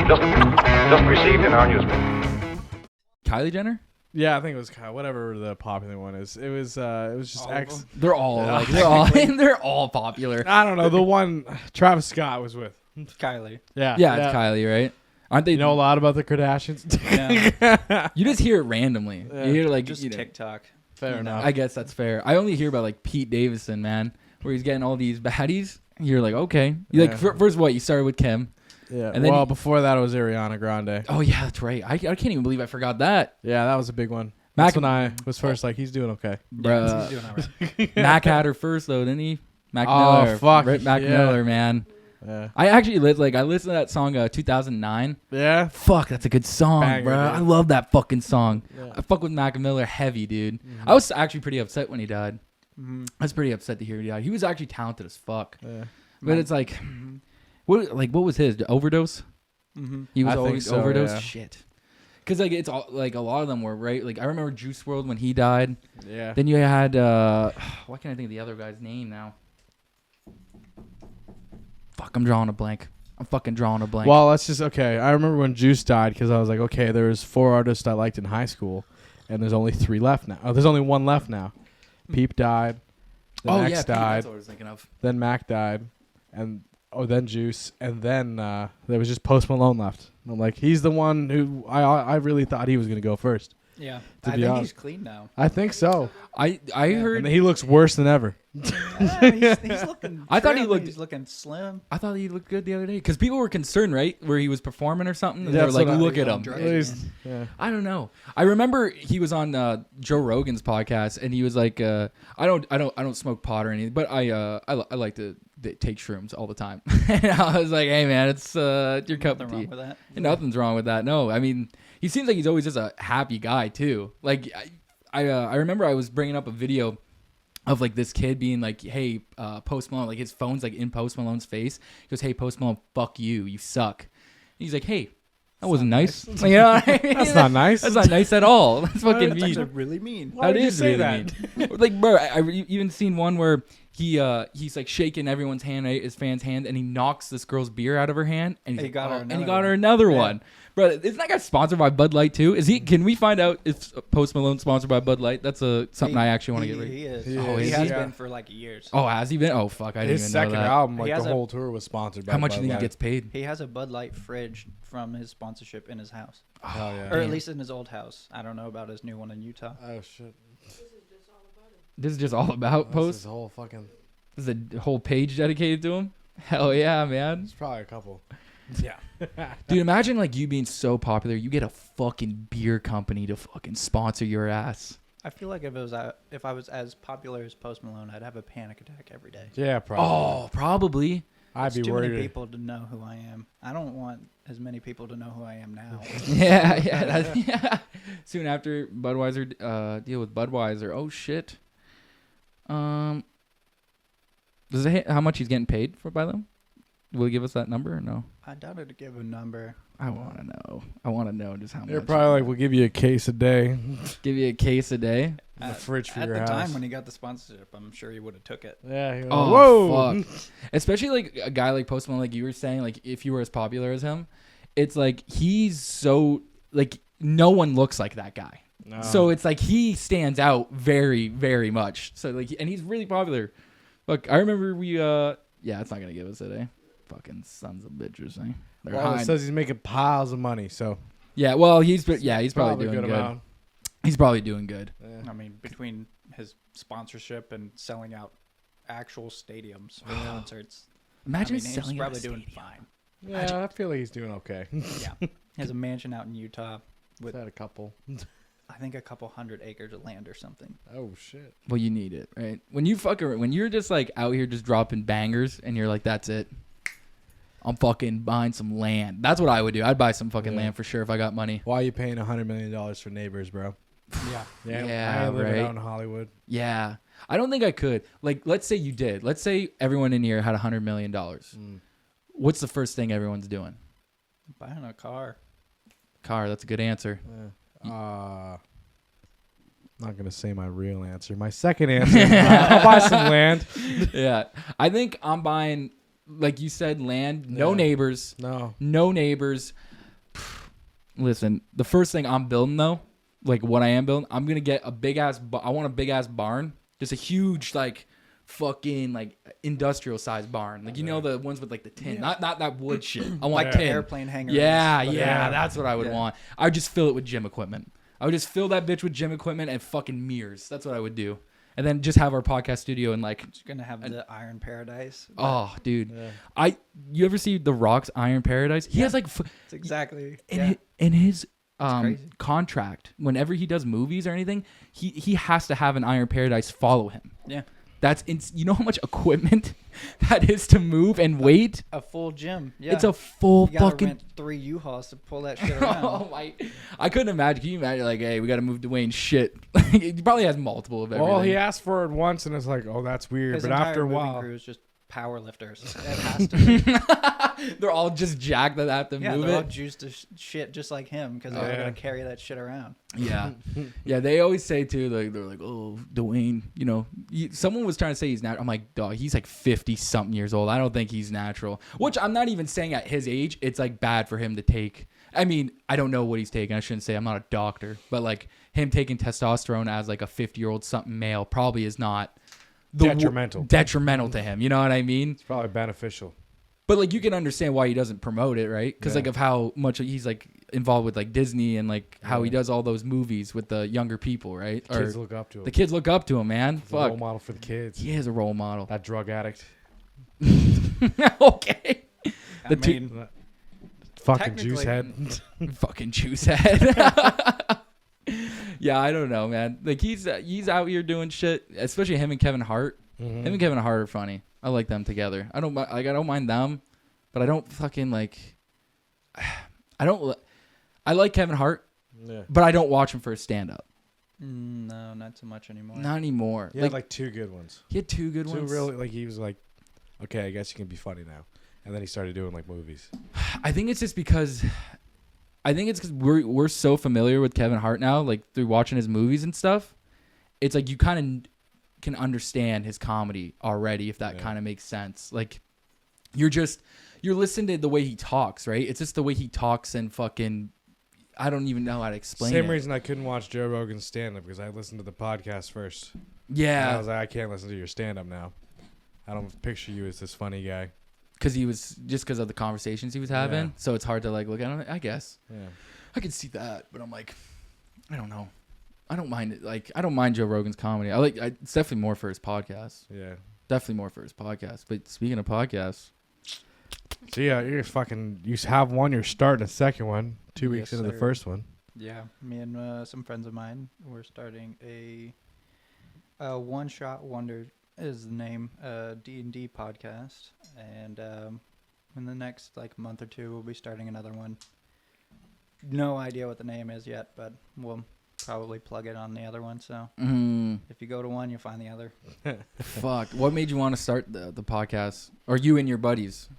Just received in our newspaper. Kylie Jenner? Yeah, I think it was whatever the popular one is. It was just All of X. them? They're all Yeah. like they're all popular. I don't know, the one Travis Scott was with. Kylie. Yeah, Yeah, it's Kylie, right? Aren't they? You know a lot about the Kardashians. Yeah. You just hear it randomly. Yeah. You hear like Just you know, TikTok. Fair You know. enough. I guess that's fair. I only hear about like Pete Davidson, man, where he's getting all these baddies. You're like, okay. You like Yeah. first what? You started with Kim. Yeah. And then Well, before that it was Ariana Grande. Oh yeah, that's right. I can't even believe I forgot that. Yeah, that was a big one. Mac- That's when I was first like, he's doing okay. Bruh. He's doing all right. Mac had her first though, didn't he? Mac Oh, Miller. fuck, Rip Mac yeah. Miller, man. Yeah. I actually I listened to that song 2009. Yeah. Fuck, that's a good song, Banger, bro. dude. I love that fucking song. Yeah. I fuck with Mac Miller heavy, dude. I was actually pretty upset when he died. Mhm. I was pretty upset to hear he died. He was actually talented as fuck. Yeah. But it's like, what was his the overdose? Mhm. He was I think always so, overdose. yeah. Shit. Because like it's all like a lot of them were right. Like I remember Juice WRLD when he died. Yeah. Then you had why can't I think of the other guy's name now? Fuck, I'm drawing a blank. I'm fucking drawing a blank. Well, let's just I remember when Juice died because I was like, okay, there was 4 artists I liked in high school, and there's only 3 left now. Oh, there's only 1 left now. Peep died. Then X Pete, died. that's what I was thinking of. Then Mac died, and then Juice, and then there was just Post Malone left. And I'm like, he's the one who I really thought he was gonna go first. Yeah. To I be think honest. he's clean now. I think so. I heard. And he looks worse than ever. He's looking. I thought he trim, looked- He's looking slim. I thought he looked good the other day because people were concerned, right, where he was performing or something. And Yeah, they were like, that's what I- "Look at him." Drugs. At least, yeah. I don't know. I remember he was on Joe Rogan's podcast, and he was like, "I don't smoke pot or anything, but I like to take shrooms all the time." And I was like, "Hey man, it's your cup of Nothing tea." wrong with that. Nothing's wrong with that. No, I mean, he seems like he's always just a happy guy too. Like I remember I was bringing up a video of like this kid being like, "Hey, Post Malone," like his phone's like in Post Malone's face. He goes, "Hey, Post Malone, fuck you, you suck." And he's like, "Hey, that wasn't nice." Like, you know what I mean? That's not nice. That's not nice at all. That's fucking That's mean. actually really mean. Why That would you is say really that? mean. Like, bro, I even seen one where he's like shaking everyone's hand, right, his fan's hand, and he knocks this girl's beer out of her hand, and He like, got her and he another got her one. another Yeah. one. Bro, isn't that guy sponsored by Bud Light too? Is he? Can we find out if Post Malone sponsored by Bud Light? That's something I actually want to get. He is. He Oh, is. he has Yeah. been for like years. Oh, has he been? Oh, fuck, I didn't His even second know that. album, He like has the a- whole tour was sponsored by How much do Bud you think he Light. gets paid? He has a Bud Light fridge from his sponsorship in his house, Oh, yeah. or at Damn. least in his old house. I don't know about his new one in Utah. Oh, shit. This is just all about This Post. is a whole fucking... This is a whole page dedicated to him. Hell yeah, man. There's probably a couple. Yeah. Dude, imagine like you being so popular, you get a fucking beer company to fucking sponsor your ass. I feel like if I was as popular as Post Malone, I'd have a panic attack every day. Yeah, probably. Oh, probably. I'd be There's too worried. many people to know who I am. I don't want as many people to know who I am now. Yeah. Soon after Budweiser deal with Budweiser. Oh shit. Does it how much he's getting paid for by them? Will he give us that number or no? I doubted to give a number. I want to know. I want to know just how They're much. probably like, we'll give you a case a day. Give you a case a day. In the At- fridge for At your the house. time when he got the sponsorship, I'm sure he would have took it. Yeah. He was Oh, whoa. fuck. Especially like a guy like Post Malone, like you were saying, like if you were as popular as him, it's like he's so like no one looks like that guy. No. So it's like he stands out very, very much. So like, and he's really popular. Look, I remember we yeah, it's not gonna give us it, eh? Fucking sons of bitches, eh? They're Well, it hiding. says he's making piles of money, so Yeah, well, he's probably doing good good. amount. He's probably doing good. Yeah. I mean, between his sponsorship and selling out actual stadiums for concerts, Imagine I mean, he's selling out probably a doing stadium. fine. Yeah, I feel like he's doing okay. Yeah, he has a mansion out in Utah with Had a couple. I think a couple hundred acres of land or something. Oh shit. Well, you need it, right? When you're just like out here just dropping bangers, and you're like, that's it. I'm fucking buying some land. That's what I would do. I'd buy some fucking Yeah. land for sure if I got money. Why are you paying $100 million for Neighbors, bro? Yeah, Yeah, I ain't living right. out in Hollywood. Yeah, I don't think I could. Like, let's say you did. Let's say everyone in here had $100 million. What's the first thing everyone's doing? buying a car. Car. That's a good answer. Not gonna say my real answer. My second answer. Is I'll buy some land. Yeah, I think I'm buying, like you said, land. No Yeah. neighbors. No. No neighbors. Listen, the first thing I'm building though, like what I am building, I'm gonna get a big ass. I want a big ass barn, just a huge like fucking like industrial sized barn, like you know the ones with like the tin, not that wood shit. I want Like tin. airplane hangars. Yeah, that's what I would Yeah. want. I would just fill it with gym equipment. I would just fill that bitch with gym equipment and fucking mirrors. That's what I would do. And then just have our podcast studio and like, It's gonna have the Iron Paradise. oh, dude, you ever see The Rock's Iron Paradise? He has like It's exactly in his crazy. contract. Whenever he does movies or anything, he has to have an Iron Paradise follow him. Yeah. That's you know how much equipment that is to move and weight. A full gym. Yeah. It's a full you gotta fucking. rent 3 U-Hauls to pull that shit around. Oh my! I couldn't imagine. Can you imagine? Like, hey, we got to move Dwayne shit. He probably has multiple of everything. Well, he asked for it once, and it's like, oh, that's weird. His But entire after a moving while, crew is just power lifters. It has to be. They're all just jacked that have to Yeah, move they're all it. juiced to shit just like him because Oh, they're yeah. gonna carry that shit around. Yeah, yeah. They always say too, like they're like, oh, Dwayne. You know, someone was trying to say he's natural. I'm like, dog, he's like 50 something years old. I don't think he's natural. Which I'm not even saying at his age, it's like bad for him to take. I mean, I don't know what he's taking. I shouldn't say. I'm not a doctor, but like him taking testosterone as like a 50-year-old something male probably is not detrimental to him. You know what I mean? it's probably beneficial. But like you can understand why he doesn't promote it, right? Because Yeah. like of how much he's like involved with like Disney and like how he does all those movies with the younger people, right? Kids look up to him. The kids look up to him, man. He's a role Fuck, model for the kids. he is a role model. That drug addict. Okay, I The two- mean, Fucking juice technically- head. fucking juice head. Yeah, I don't know, man. Like he's out here doing shit, especially him and Kevin Hart. Mhm. Him and Kevin Hart are funny. I like them together. I don't mind them, but I don't fucking like. I like Kevin Hart, Yeah. but I don't watch him for his stand up. no, not so much anymore. Not anymore. He had like 2 good ones. he had 2 good Two ones. really, like he was like, okay, I guess you can be funny now. And then he started doing like movies. I think it's just because we're so familiar with Kevin Hart now, like through watching his movies and stuff. It's like you kind of can understand his comedy already, if that kind of makes sense. Like you're listening to the way he talks, right? It's just the way he talks and fucking. I don't even know how to explain Same it. reason I couldn't watch Joe Rogan's stand-up because I listened to the podcast first. And I Yeah, was like, I can't listen to your stand-up now. I don't picture you as this funny guy. because of the conversations he was having. Yeah. So it's hard to like look at him. I guess Yeah. I can see that, but I'm like, I don't know. I don't mind it. Like I don't mind Joe Rogan's comedy. It's definitely more for his podcast. Yeah. Definitely more for his podcast. But speaking of podcasts, So yeah, you have one. You're starting a second one. 2 weeks Yes, into the sir. first one. Yeah, me and some friends of mine, we're starting a One Shot Wonder is the name, D&D podcast, and in the next like month or two, we'll be starting another one. No idea what the name is yet, but we'll probably plug it on the other one. So if you go to one, you'll find the other. fuck. What made you want to start the podcast? Or you and your buddies?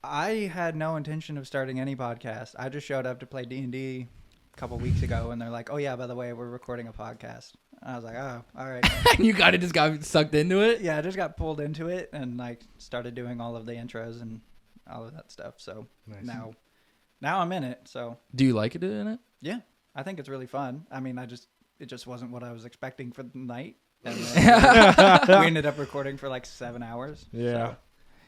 I had no intention of starting any podcast. I just showed up to play D&D a couple weeks ago, and they're like, "Oh yeah, by the way, we're recording a podcast." And I was like, "Oh, all right." And you just got sucked into it? Yeah, I just got pulled into it and like started doing all of the intros and all of that stuff. So Nice. now I'm in it. So Do you like it in it? yeah, I think it's really fun. I mean, it just wasn't what I was expecting for the night. And we ended up recording for like 7 hours. Yeah. So,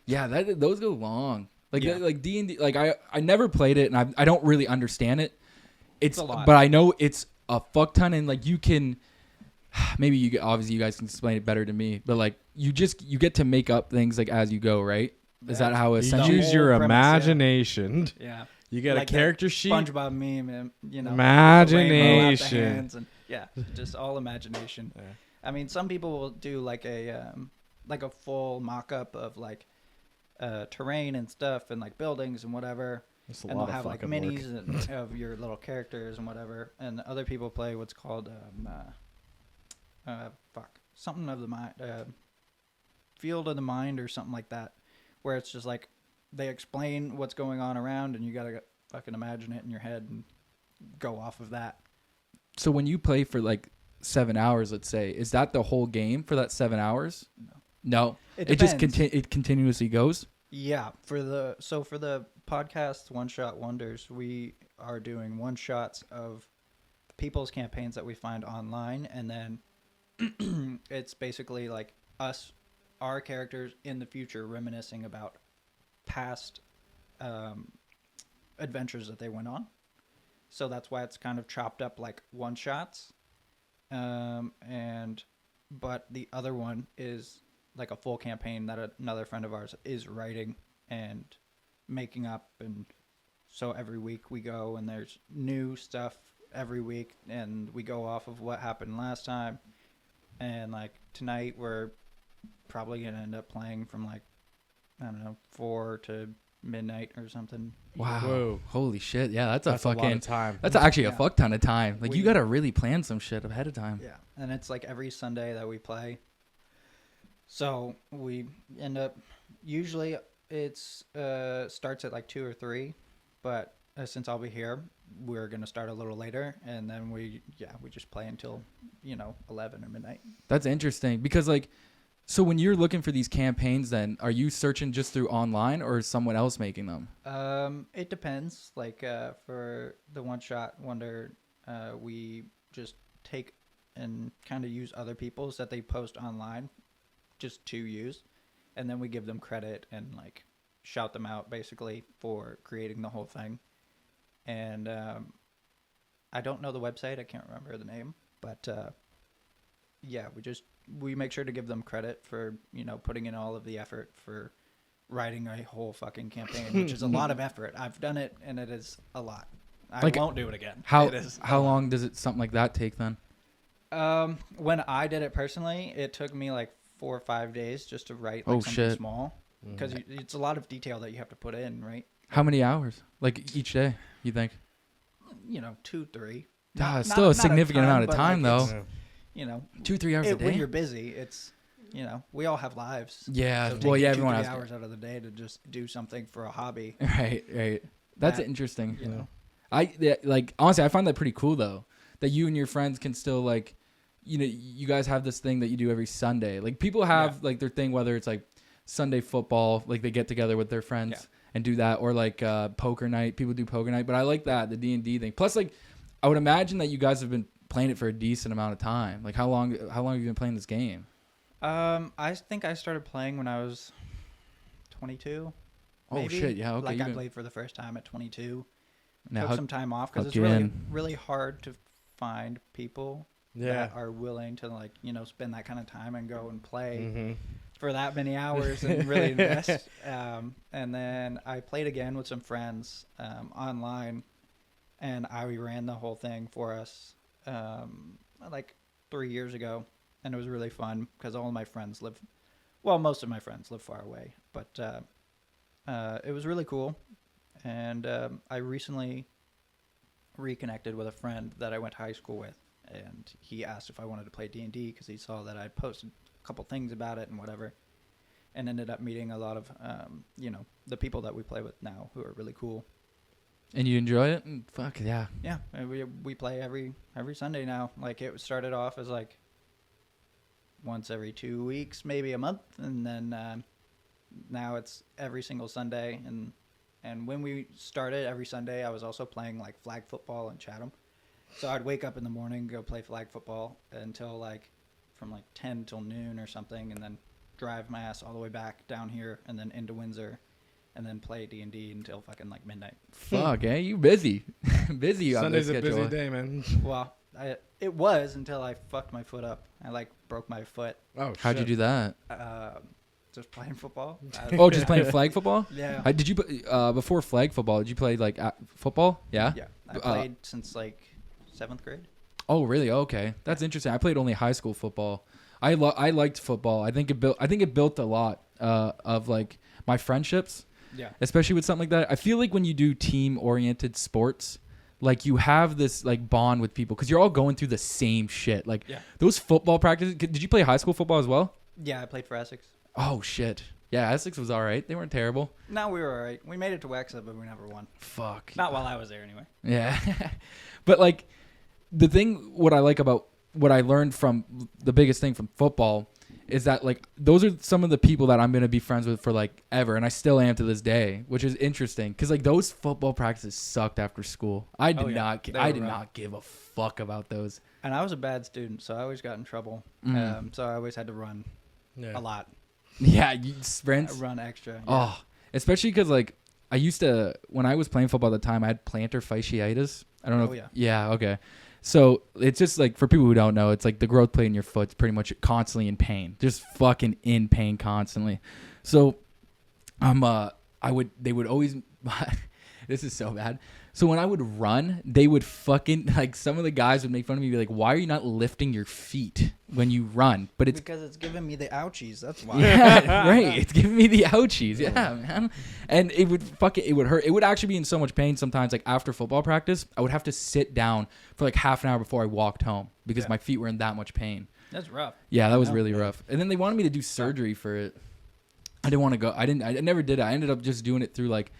Yeah, those go long. Like Yeah. like D&D. Like I never played it, and I don't really understand it. It's a lot. but I know it's a fuck ton, and like you can. Maybe obviously you guys can explain it better to me, but like you get to make up things like as you go, right? Is that how You essentially? use whole your premise, yeah. imagination. yeah. You get Like a that character sheet. SpongeBob meme, and, you know, Imagination. the rainbow out the hands and, yeah, just all imagination. Yeah. I mean, some people will do like a full mock-up of like terrain and stuff and like buildings and whatever, That's a and lot they'll of have like fucking work. minis of your little characters and whatever. And other people play what's called something of the mind, field of the mind or something like that, where it's just like they explain what's going on around and you gotta fucking imagine it in your head and go off of that. So when you play for like 7 hours, let's say, is that the whole game for that 7 hours? No. It It just depends. it continuously goes. Yeah, for the podcast, One Shot Wonders, we are doing one shots of people's campaigns that we find online, and then it's basically like us, our characters in the future, reminiscing about past adventures that they went on. So that's why it's kind of chopped up like one shots. But the other one is like a full campaign that another friend of ours is writing and making up. And so every week we go and there's new stuff every week, and we go off of what happened last time. And like tonight we're probably going to end up playing from like, I don't know, 4 to midnight or something. Wow. Whoa. Holy shit. Yeah, that's a That's a lot fucking of time. That's actually a Yeah. fuck ton of time. Like you We- got to really plan some shit ahead of time. Yeah, and it's like every Sunday that we play. So we end up, usually it's starts at like 2 or 3, but since I'll be here, we're gonna start a little later, and then we just play until 11 or midnight. That's interesting because like, so when you're looking for these campaigns, then are you searching just through online or is someone else making them? It depends. Like for the One Shot Wonder, we just take and kind of use other people's that they post online, just to use, and then we give them credit and like shout them out basically for creating the whole thing. And I don't know the website. I can't remember the name, but yeah, we make sure to give them credit for putting in all of the effort for writing a whole fucking campaign, which is a lot of effort. I've done it, and it is a lot. I Like, won't do it again. How It is a how lot. long does it something like that take then? When I did it personally, it took me like 4 or 5 days just to write Oh, something shit. small, because it's a lot of detail that you have to put in, right? How many hours? Like each day, you think? 2, 3. Ah, it's still a significant amount of but, time, like, though. it's, 2-3 hours a when day. you're busy, it's we all have lives. Yeah, So well, taking yeah, 2, everyone 3 has. hours out of the day to just do something for a hobby. Right. That's That, interesting. You know, Like honestly, I find that pretty cool though. That you and your friends can still like, you guys have this thing that you do every Sunday. Like people have like their thing, whether it's like Sunday football, like they get together with their friends and do that, or like poker night. People do poker night, but I like that, the D&D thing. Plus, like I would imagine that you guys have been playing it for a decent amount of time. Like how long have you been playing this game? I think I started playing when I was 22. Oh maybe. shit, yeah, okay. Like I played for the first time at 22. Now, Took how- some time off because hook it's you really in. really hard to find people Yeah. that are willing to like spend that kind of time and go and play Mm-hmm. for that many hours and really invest. And then I played again with some friends online, and I ran the whole thing for us like 3 years ago, and it was really fun because all of my friends most of my friends live far away, but it was really cool. And I recently reconnected with a friend that I went to high school with, and he asked if I wanted to play D&D because he saw that I posted a couple things about it and whatever, and ended up meeting a lot of the people that we play with now who are really cool. And you enjoy it? Fuck yeah. Yeah, and we play every Sunday now. Like it started off as like once every 2 weeks, maybe a month, and then now it's every single Sunday. And when we started every Sunday, I was also playing like flag football in Chatham. So I'd wake up in the morning, go play flag football until like from like 10 till noon or something, and then drive my ass all the way back down here and then into Windsor, and then play D&D until fucking like midnight. Fuck, you busy. busy on this Sunday's a schedule. busy day, man. Well, it was until I fucked my foot up. I like broke my foot Oh, How'd you do that? just playing football. Oh, just playing flag football? Yeah. Did you before flag football? Did you play like football? Yeah. Yeah. I played since like 7th grade. Oh, really? Okay, that's interesting. I played only high school football. I liked football. I think it built a lot of like my friendships. Yeah. Especially with something like that. I feel like when you do team oriented sports, like you have this like bond with people because you're all going through the same shit. Like those football practices. Did you play high school football as well? Yeah, I played for Essex. Oh shit. Yeah, Essex was all right. They weren't terrible. No, we were all right. We made it to Wexa, but we never won. Fuck. Not while I was there, anyway. Yeah. But like what I like about what I learned from the biggest thing from football is that like those are some of the people that I'm gonna be friends with for like ever, and I still am to this day, which is interesting because like those football practices sucked after school. I did not give a fuck about those. And I was a bad student, so I always got in trouble. So I always had to run a lot. Yeah, you sprints. Run extra. Yeah. Oh, especially because like I used to when I was playing football at the time, I had plantar fasciitis. I don't know. Yeah. Okay. So it's just like for people who don't know, it's like the growth plate in your foot's pretty much constantly in pain, just fucking in pain constantly. So they would always, this is so bad. So when I would run, they would fucking like some of the guys would make fun of me, be like, "Why are you not lifting your feet when you run?" But it's because it's giving me the ouchies. That's why. Yeah, right. It's giving me the ouchies. Yeah, man. And it would hurt. It would actually be in so much pain sometimes. Like after football practice, I would have to sit down for like half an hour before I walked home because my feet were in that much pain. That's rough. Yeah, that was really rough. And then they wanted me to do surgery for it. I didn't want to go. I never did it. I ended up just doing it through like.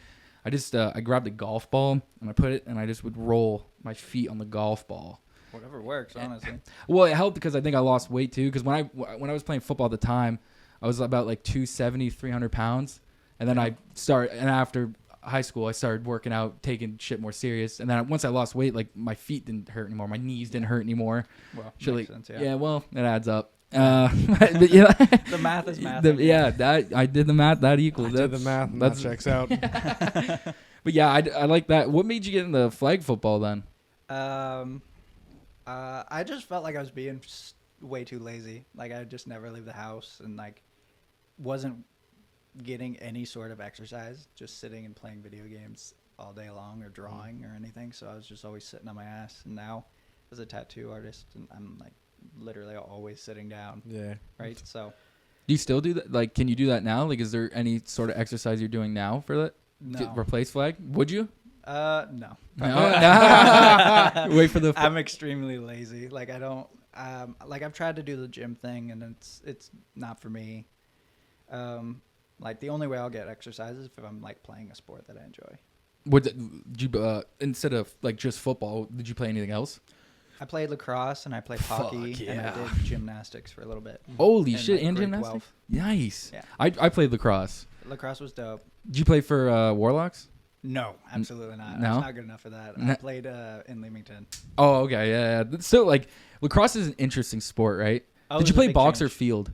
I grabbed a golf ball and I put it and I just would roll my feet on the golf ball. Whatever works, honestly. Well, it helped because I think I lost weight too. Because when I was playing football at the time, I was about like 270, 300 pounds. And then after high school, I started working out, taking shit more serious. And then once I lost weight, like my feet didn't hurt anymore. My knees didn't hurt anymore. Well, makes sense, yeah, well, it adds up. But, yeah, the math is math. That I did the math. That equals. I did the math. And that checks out. But yeah, I like that. What made you get into flag football then? I just felt like I was being way too lazy. Like I just never leave the house and like wasn't getting any sort of exercise. Just sitting and playing video games all day long or drawing or anything. So I was just always sitting on my ass. And now, as a tattoo artist, and I'm like literally always sitting down. Yeah. Right. So. Do you still do that? Like, can you do that now? Like, is there any sort of exercise you're doing now for that? No. Replace flag? Would you? No. Wait for the. I'm extremely lazy. Like I don't. Like I've tried to do the gym thing, and it's not for me. Like the only way I'll get exercise is if I'm like playing a sport that I enjoy. Did you instead of like just football? Did you play anything else? I played lacrosse and I played hockey and I did gymnastics for a little bit. Holy shit! Like and grade gymnastics. 12. Nice. Yeah. I played lacrosse. Lacrosse was dope. Did you play for Warlocks? No, absolutely not. No? I was not good enough for that. I played in Leamington. Oh, okay, yeah. So like lacrosse is an interesting sport, right? Oh, Did you play box or field?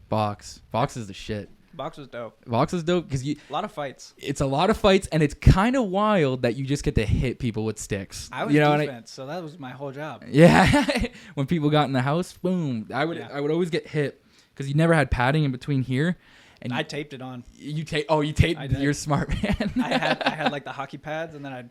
Box. Box is the shit. Box was dope. Box is dope because a lot of fights. It's a lot of fights, and it's kind of wild that you just get to hit people with sticks. I was defense, so that was my whole job. Yeah, when people got in the house, boom. I would always get hit because you never had padding in between here. And I taped it on. You taped. You're smart, man. I had like the hockey pads, and then I'd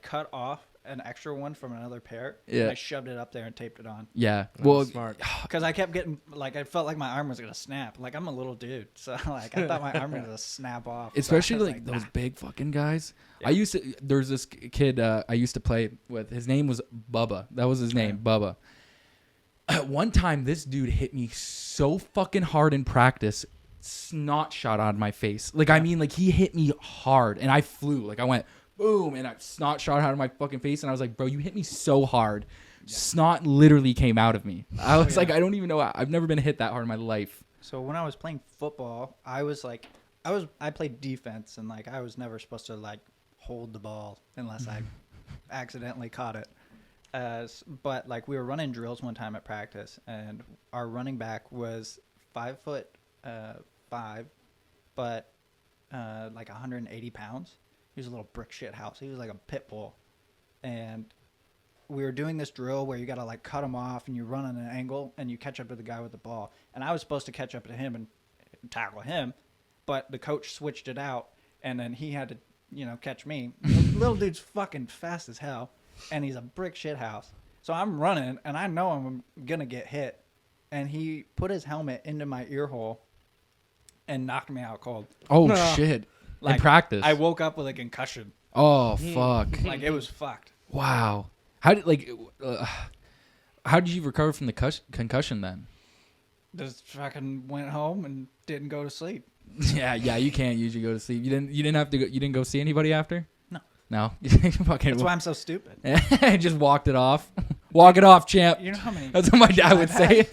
cut off an extra one from another pair. Yeah. And I shoved it up there and taped it on. Yeah. Well, smart. Because I kept getting like I felt like my arm was gonna snap. Like I'm a little dude, so like I thought my arm was gonna snap off. Especially so like those big fucking guys. Yeah. There's this kid I used to play with. His name was Bubba. That was his name, Bubba. One time, this dude hit me so fucking hard in practice. Snot shot out of my face. Like, I mean, like, he hit me hard, and I flew. Like, I went, boom, and I snot shot out of my fucking face, and I was like, bro, you hit me so hard. Yeah. Snot literally came out of me. I was like, I don't even know. I've never been hit that hard in my life. So when I was playing football, I played defense, and, like, I was never supposed to, like, hold the ball unless I accidentally caught it. But, like, we were running drills one time at practice, and our running back was 5'5", but like 180 pounds. He was a little brick shit house. He was like a pit bull. And we were doing this drill where you got to like cut him off and you run on an angle and you catch up to the guy with the ball. And I was supposed to catch up to him and tackle him, but the coach switched it out and then he had to, catch me. The little dude's fucking fast as hell and he's a brick shit house. So I'm running and I know I'm going to get hit. And he put his helmet into my ear hole and knocked me out cold. Oh, shit. Like, in practice? I woke up with a concussion. Oh, fuck. Like, it was fucked. Wow. How did you recover from the concussion then? Just fucking went home and didn't go to sleep. Yeah, you can't usually go to sleep. You didn't have to go, you didn't go see anybody after? No. No? That's why I'm so stupid. Just walked it off? Walk it off, champ. You know how many? That's what my dad would I've say.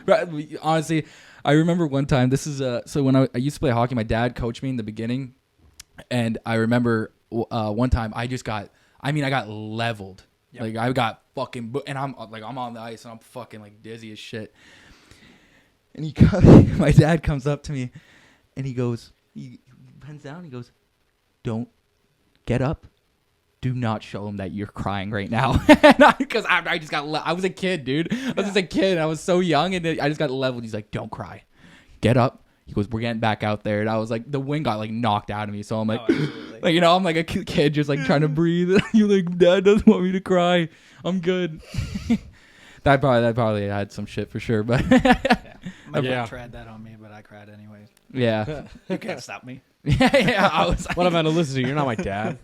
Right, honestly, I remember one time. This is so when I used to play hockey, my dad coached me in the beginning, and I remember one time I got leveled. Yep. Like I got fucking, and I'm on the ice and I'm fucking like dizzy as shit. And my dad comes up to me, and he bends down. He goes, "Don't get up. Do not show him that you're crying right now." Because I just got, I was a kid, dude. I was just a kid. And I was so young, and I just got leveled. He's like, "Don't cry. Get up." He goes, "We're getting back out there." And I was like, the wind got like knocked out of me. So I'm like, like, you know, I'm like a kid just like trying to breathe. You're like, "Dad doesn't want me to cry. I'm good." That probably had some shit for sure, but My dad tried that on me, but I cried anyways. yeah. You can't stop me. Yeah, I was like, What am I to listen to? You're not my dad.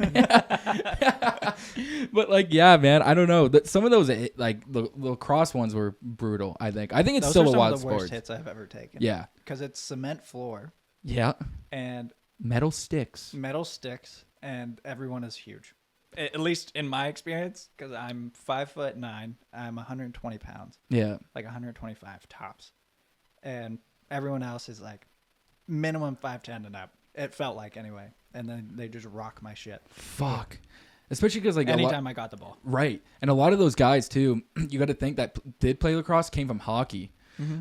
but like, yeah, man, I don't know. Some of those like the lacrosse ones were brutal. I think it's Those still are a some wild of the worst sport. hits I've ever taken. Yeah, because it's cement floor yeah, and metal sticks. metal sticks, and everyone is huge. At least in my experience, because I'm 5'9", I'm 120 pounds, Yeah, like 125 tops, and everyone else is like minimum 5'10" and up. It felt like anyway, and then they just rock my shit fuck. Especially because like anytime I got the ball. right, and a lot of those guys too. You got to think that did play lacrosse came from hockey.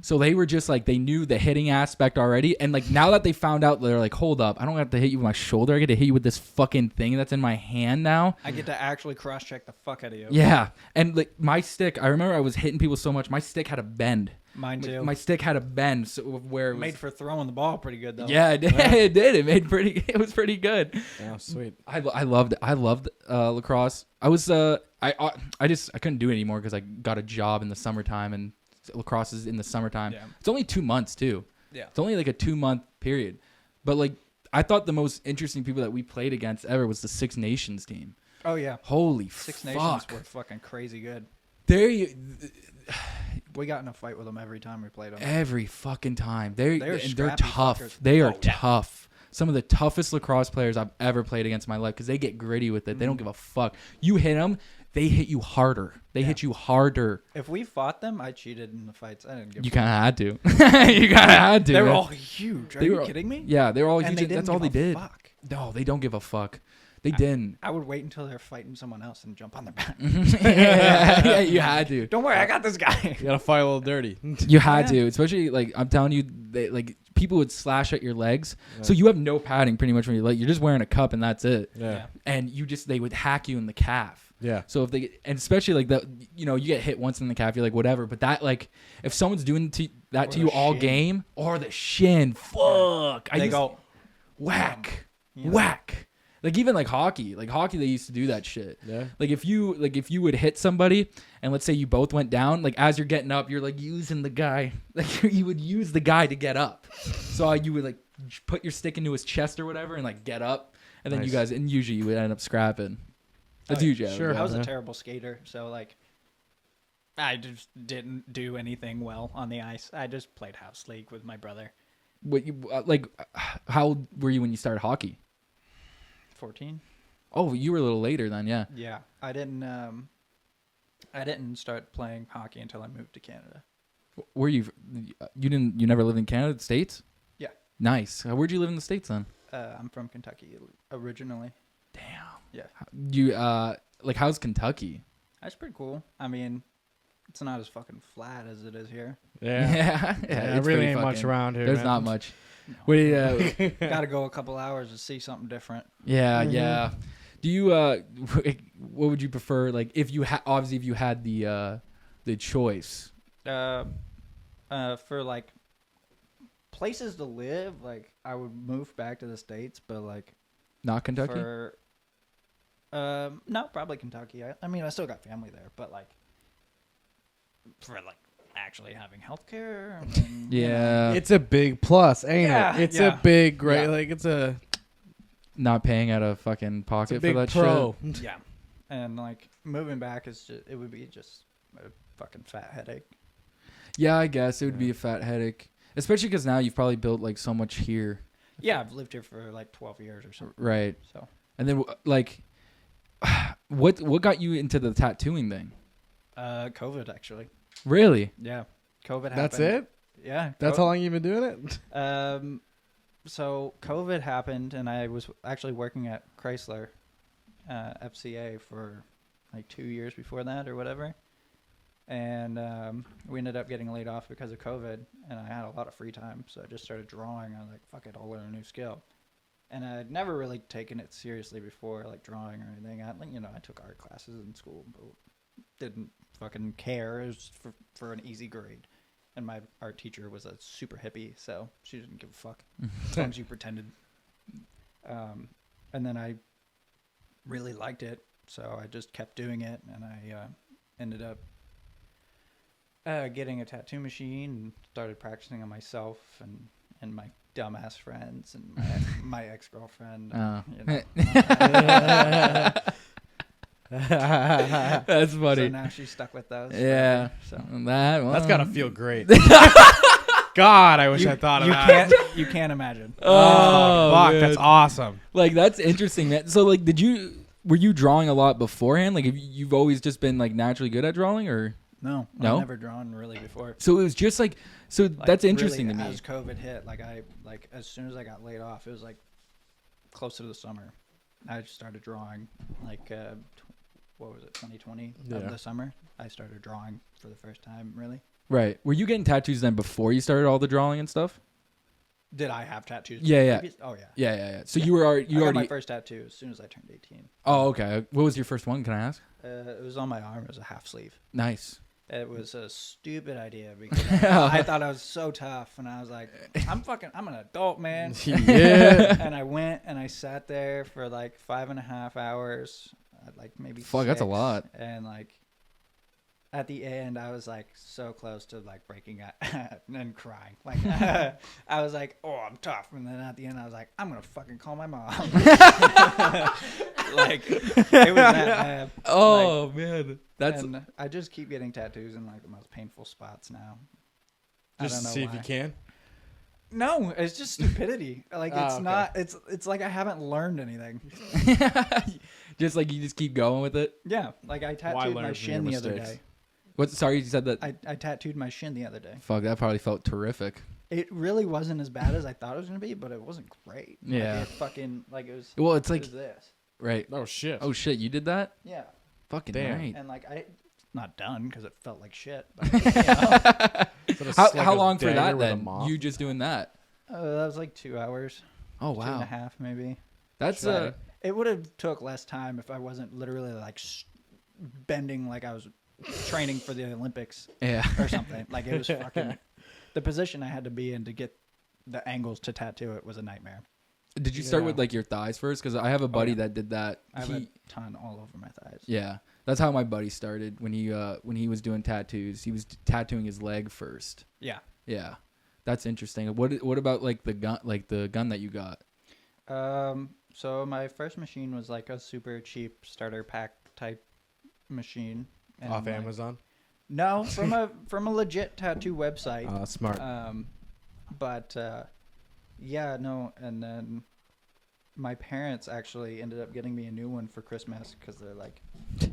So they were just like, they knew the hitting aspect already. And like now that they found out, they're like, hold up, I don't have to hit you with my shoulder. I get to hit you with this fucking thing that's in my hand now. I get to actually cross check the fuck out of you. Yeah. And like my stick, I remember I was hitting people so much. My stick had a bend. Mine too. My stick had a bend so where it was, Made for throwing the ball pretty good though. yeah, it did. It did. It was pretty good. Yeah, sweet. I loved lacrosse. I was I couldn't do it anymore because I got a job in the summertime, and lacrosse is in the summertime. Yeah. It's only 2 months too. Yeah. It's only like a 2-month period. But like I thought the most interesting people that we played against ever was the Six Nations team. Oh yeah. Holy Six fuck. Nations were fucking crazy good. We got in a fight with them every time we played them. Every fucking time. They're They're scrappy tough. fuckers. They are Oh, yeah. tough. Some of the toughest lacrosse players I've ever played against in my life because they get gritty with it. They don't give a fuck. You hit them, they hit you harder. They hit you harder. If we fought them, I cheated in the fights. I didn't give. You kind of had to. You kind of had to. They were man. all huge. Are They you were- kidding me? Yeah, they were all And huge. they didn't That's all they give a did. fuck. No, they don't give a fuck. They didn't. I would wait until they're fighting someone else and jump on their back. Yeah, you had to. Don't worry, I got this guy. You gotta fight a little dirty. You had Yeah. to, especially like I'm telling you, like people would slash at your legs, so you have no padding pretty much when you like you're just wearing a cup and that's it. Yeah. And they would hack you in the calf. Yeah. So if and especially like you get hit once in the calf, you're like whatever. But that like if someone's doing that to the you all shin. game or the shin, fuck, They go whack, Yeah. whack. Like even like hockey they used to do that shit. Yeah. Like if you would hit somebody and let's say you both went down, like as you're getting up, you're like using the guy, like you would use the guy to get up. So you would like put your stick into his chest or whatever and like get up, and then Nice. you guys and usually you would end up scrapping. That's Oh, yeah. usually how it Sure. goes. I was Yeah. a terrible skater, so like I just didn't do anything well on the ice. I just played house league with my brother. What you how old were you when you started hockey? 14. Oh, you were a little later then, yeah. Yeah, I didn't start playing hockey until I moved to Canada. Were you never lived in Canada, the States? Yeah. Nice. Where'd you live in the States then? I'm from Kentucky originally. Damn. Yeah, You like how's Kentucky? that's pretty cool. I mean, it's not as fucking flat as it is here. Yeah. Yeah, There really ain't much around here. There's man. not much. We Got to go a couple hours to see something different. yeah. Do you what would you prefer? Like if you obviously if you had the choice. For like places to live, like I would move back to the States, but like Not Kentucky? for no, probably Kentucky. I mean, I still got family there, but like for like actually having healthcare. And, you know, Yeah. It's a big plus, ain't Yeah, it? It's yeah. a big, great, Yeah. like it's a Not paying out of fucking it's pocket a big for that pro. shit. yeah, and like moving back is just it would be just a fucking fat headache. Yeah, I guess it would be a fat headache. Especially because now you've probably built like so much here. Yeah, I've lived here for like 12 years or something. Right. So And then like what got you into the tattooing thing? COVID actually. Really? Yeah, COVID happened. That's it? Yeah, That's how long you've been doing it? So COVID happened, and I was actually working at Chrysler, FCA for like 2 years before that or whatever. And we ended up getting laid off because of COVID, and I had a lot of free time, so I just started drawing. I was like, fuck it, I'll learn a new skill. And I'd never really taken it seriously before, like drawing or anything. I took art classes in school, but didn't fucking care. It was for an easy grade. And my art teacher was a super hippie, so she didn't give a fuck as long as you pretended. And then I really liked it, so I just kept doing it, and I ended up getting a tattoo machine and started practicing on myself and my dumbass friends and my ex-girlfriend. That's funny. So now she's stuck with those. Yeah. So That's got to feel great. God, I wish I thought of that. You can't imagine. Oh, fuck, man. that's awesome. Like, that's interesting, man. So, like, were you drawing a lot beforehand? Like, you've always just been, like, naturally good at drawing, or? No? I've never drawn really before. So it was just like that's interesting really, to me. As COVID hit, as soon as I got laid off, it was like close to the summer. I just started drawing, what was it, 2020 of the summer. I started drawing for the first time, really. Right. Were you getting tattoos then before you started all the drawing and stuff? Did I have tattoos? Yeah. Oh yeah. Yeah. So you were already. I got my first tattoo as soon as I turned 18. Oh, okay. What was your first one? Can I ask? It was on my arm. It was a half sleeve. Nice. It was a stupid idea because I thought I was so tough, and I was like, I'm an adult, man. Yeah. And I went and I sat there for like 5.5 hours, like maybe. Fuck, that's a 6, lot. And like, at the end, I was like so close to like breaking out and crying. Like, I was like, oh, I'm tough. And then at the end, I was like, I'm gonna fucking call my mom. Like, it was that bad. Oh, man. And I just keep getting tattoos in like the most painful spots now. Just I don't know to see why. if you can. No, it's just stupidity. Like, it's not. It's like I haven't learned anything. Just like you just keep going with it. Yeah, like I tattooed my learn from shin your the other mistakes? day. Sorry, you said that. I tattooed my shin the other day. Fuck, that probably felt terrific. It really wasn't as bad as I thought it was gonna be, but it wasn't great. Yeah. Like, it fucking like it was. Well, it's it like was this. right. Oh shit. Oh shit, you did that? Yeah, Fucking Damn. right. and like not done because it felt like shit. But, How long for that then? You just doing that? that was like 2 hours. Oh 2.5 wow. maybe. That's It would have took less time if I wasn't literally like bending like I was training for the Olympics yeah. or something. Like, it was fucking the position I had to be in to get the angles to tattoo it was a nightmare. Did you start with like your thighs first? Because I have a buddy that did that. I have a ton all over my thighs. Yeah, that's how my buddy started when he was doing tattoos. He was tattooing his leg first. Yeah. Yeah, that's interesting. What about like the gun that you got? So my first machine was like a super cheap starter pack type machine. And Off like, Amazon? No, from a legit tattoo website. Oh, smart. Yeah, no, and then my parents actually ended up getting me a new one for Christmas because they're like,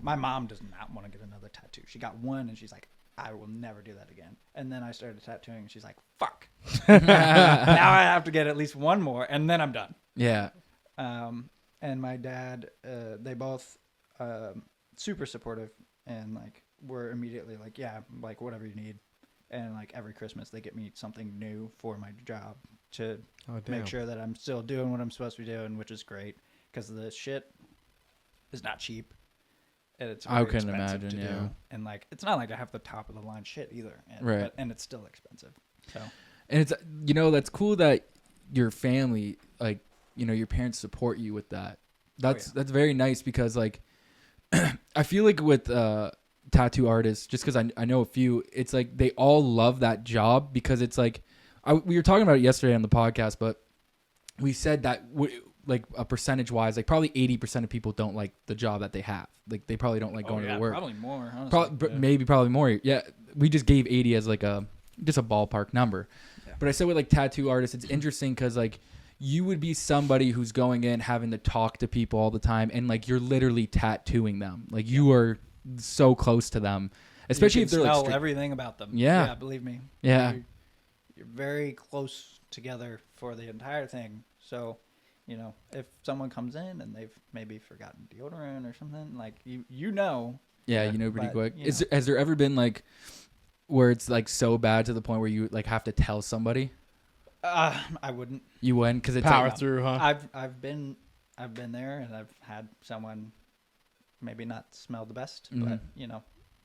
my mom does not want to get another tattoo. She got one and she's like, I will never do that again. And then I started tattooing and she's like, fuck. Now I have to get at least one more and then I'm done. Yeah. And my dad, they both super supportive and like were immediately like, yeah, like whatever you need. And like every Christmas they get me something new for my job to make sure that I'm still doing what I'm supposed to be doing, which is great because the shit is not cheap. And it's very couldn't expensive imagine, to yeah. do. And like it's not like I have the top of the line shit either. Right. And it's still expensive. So And it's that's cool that your family, like, your parents support you with that. That's very nice because like I feel like with tattoo artists, just because I know a few, it's like they all love that job because it's like we were talking about it yesterday on the podcast, but we said that like a percentage wise, like probably 80% of people don't like the job that they have. Like they probably don't like going to work. Probably more. Honestly. Maybe probably more. Yeah, we just gave 80 as like just a ballpark number. Yeah. But I said with like tattoo artists, it's interesting because like you would be somebody who's going in having to talk to people all the time, and like you're literally tattooing them. Like you are so close to them. especially you if can they're like smell straight. everything about them. Yeah. Believe me. Yeah. You're very close together for the entire thing. So, if someone comes in and they've maybe forgotten deodorant or something, like you know. Yeah, you know pretty But, quick. you know. Has there ever been like where it's like so bad to the point where you like have to tell somebody? I wouldn't. You wouldn't because it's Power like, through, huh? I've been there and I've had someone maybe not smell the best, Mhm.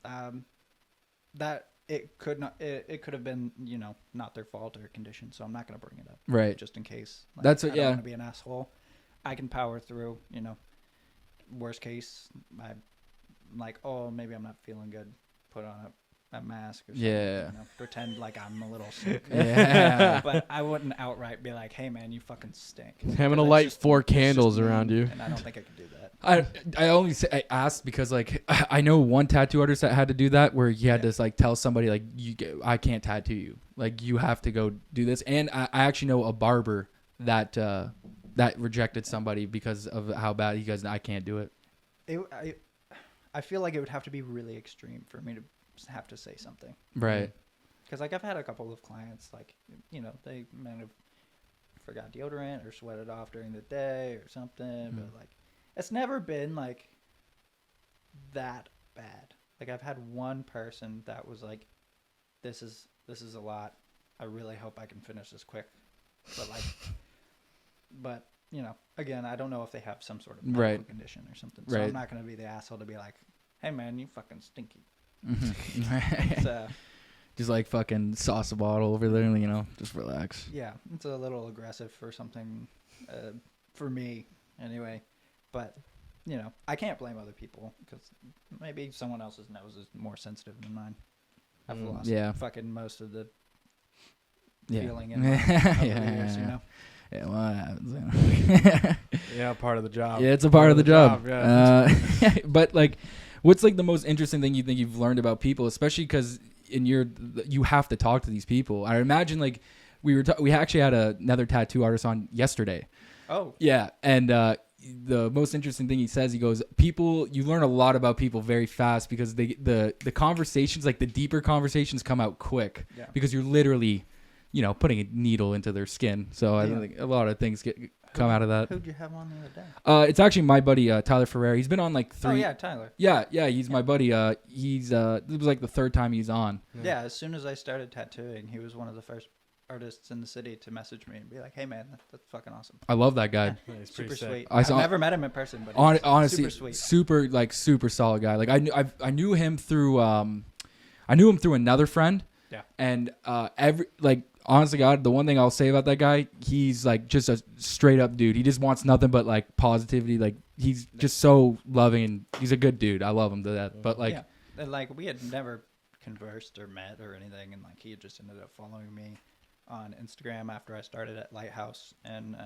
but that it could have been not their fault or condition, so I'm not gonna bring it up, right. just in case. Like, That's what- I don't yeah. want to be an asshole. I can power through. Worst case, I like, oh, maybe I'm not feeling good. Put on a mask or something. Yeah. Pretend like I'm a little sick. Yeah. But I wouldn't outright be like, hey man, you fucking stink. Having to 'Cause light it's just- 4 it's just candles mean, around you. and I don't think I could do that. I asked because like I know one tattoo artist that had to do that where he had to like tell somebody like I can't tattoo you, like you have to go do this. And I actually know a barber that rejected somebody because of how bad he goes, I can't do it. I feel like it would have to be really extreme for me to have to say something. Right. Because like I've had a couple of clients like they might have forgot deodorant or sweated off during the day or something, but like it's never been like that bad. Like I've had one person that was like, this is a lot. I really hope I can finish this quick. But again, I don't know if they have some sort of medical condition or something. So I'm not going to be the asshole to be like, hey man, you fucking stinky. Mm-hmm. Just like fucking sauce a bottle over there, just relax. Yeah, it's a little aggressive for something, for me anyway. But, I can't blame other people because maybe someone else's nose is more sensitive than mine. I've lost fucking most of the feeling in my ears, Yeah, well, that happens. Yeah, part of the job. Yeah, it's a part of the job. Yeah. But like, what's like the most interesting thing you think you've learned about people, especially because you have to talk to these people. I imagine like we actually had another tattoo artist on yesterday. Oh. Yeah, and the most interesting thing he says, he goes, you learn a lot about people very fast because the conversations, like the deeper conversations, come out quick because you're literally putting a needle into their skin. So I think a lot of things come out of that. Who'd you have on the other day? It's actually my buddy Tyler Ferrer. He's been on like 3. Oh yeah, Tyler. Yeah, he's my buddy. He's it was like the 3rd time he's on. Yeah, as soon as I started tattooing, he was one of the first artists in the city to message me and be like, "Hey man, that's fucking awesome." I love that guy. Yeah, he's Super pretty sick. sweet. I've never met him in person, but he's honestly, super sweet. super solid guy. Like I knew him through another friend. Yeah. And honestly, God, the one thing I'll say about that guy, he's like just a straight up dude. He just wants nothing but like positivity. Like he's just so loving and he's a good dude. I love him to death. But like, and like we had never conversed or met or anything, and like he had just ended up following me on Instagram after I started at Lighthouse, and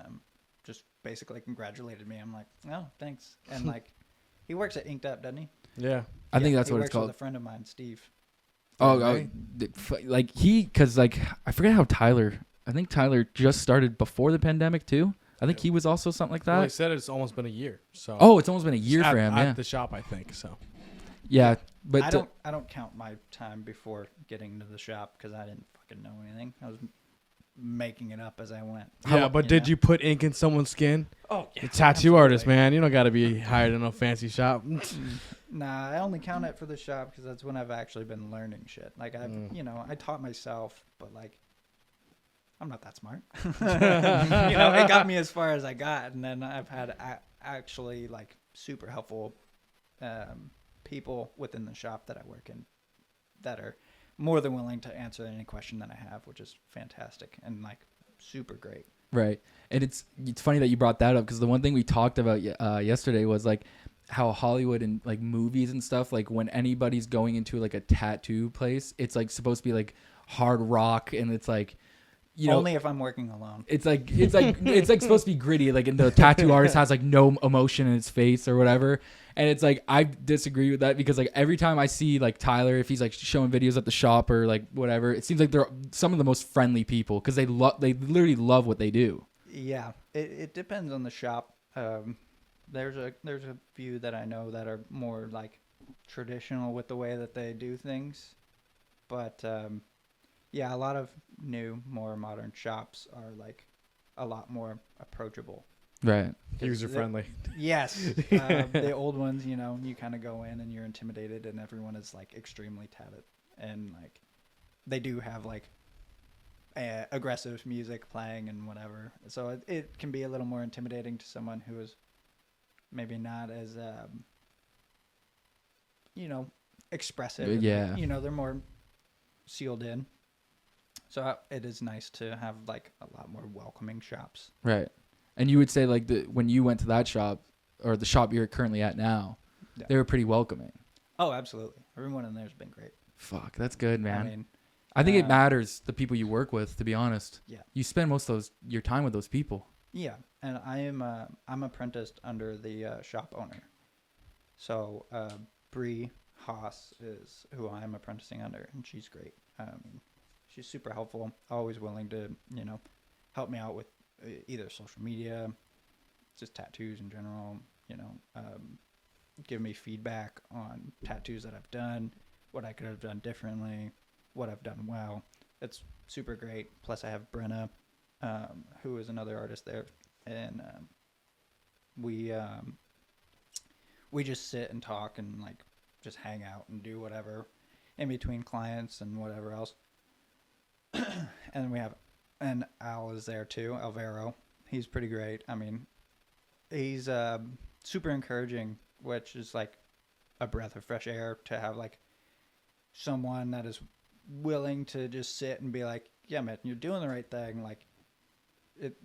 just basically congratulated me. I'm like, oh, thanks. And like, he works at Inked Up, doesn't he? Yeah. I think that's he what works it's called. with a friend of mine, Steve. Like because like I forget how I think Tyler just started before the pandemic too. I think he was also something like that. Well, he said it's almost been a year. So. Oh, it's almost been a year for him. At the shop, I think so. Yeah, but I don't count my time before getting into the shop because I didn't fucking know anything. I was making it up as I went. Yeah, but did you put ink in someone's skin? Oh, yeah. You're a tattoo artist, man. You don't got to be hired in a fancy shop. Nah, I only count it for the shop because that's when I've actually been learning shit. Like I taught myself, but like I'm not that smart. It got me as far as I got, and then I've had actually like super helpful people within the shop that I work in that are more than willing to answer any question that I have, which is fantastic and like super great. Right. And it's funny that you brought that up because the one thing we talked about yesterday was like how Hollywood and like movies and stuff, like when anybody's going into like a tattoo place, it's like supposed to be like hard rock, and it's like, only if I'm working alone. It's like supposed to be gritty, like, and the tattoo artist has like no emotion in his face or whatever. And it's like I disagree with that because like every time I see like Tyler, if he's like showing videos at the shop or like whatever, it seems like they're some of the most friendly people because they literally love what they do. Yeah, it depends on the shop. There's a few that I know that are more like traditional with the way that they do things, but yeah, a lot of new, more modern shops are like a lot more approachable. Right. User friendly. Yes. The old ones, you know, you kind of go in and you're intimidated, and everyone is like extremely tatted, and like they do have like aggressive music playing and whatever. So it can be a little more intimidating to someone who is maybe not as, you know, expressive. Yeah. You know, they're more sealed in. So it is nice to have like a lot more welcoming shops. Right. And you would say like when you went to that shop or the shop you're currently at now, Yeah. they were pretty welcoming. Oh, absolutely. Everyone in there has been great. Fuck, that's good, man. I mean, I think it matters the people you work with, to be honest. Yeah. You spend most of your time with those people. yeah. And I'm apprenticed under the shop owner. So Bree Haas is who I'm apprenticing under, and she's great. She's super helpful, always willing to, you know, help me out with either social media, just tattoos in general, you know, give me feedback on tattoos that I've done, what I could have done differently, what I've done well. It's super great. Plus I have Brenna, who is another artist there, and we just sit and talk and like just hang out and do whatever in between clients and whatever else. And we have, and Al is there too, Alvaro. He's pretty great. I mean, he's super encouraging, which is like a breath of fresh air to have like someone that is willing to just sit and be like, yeah, man, you're doing the right thing. Like,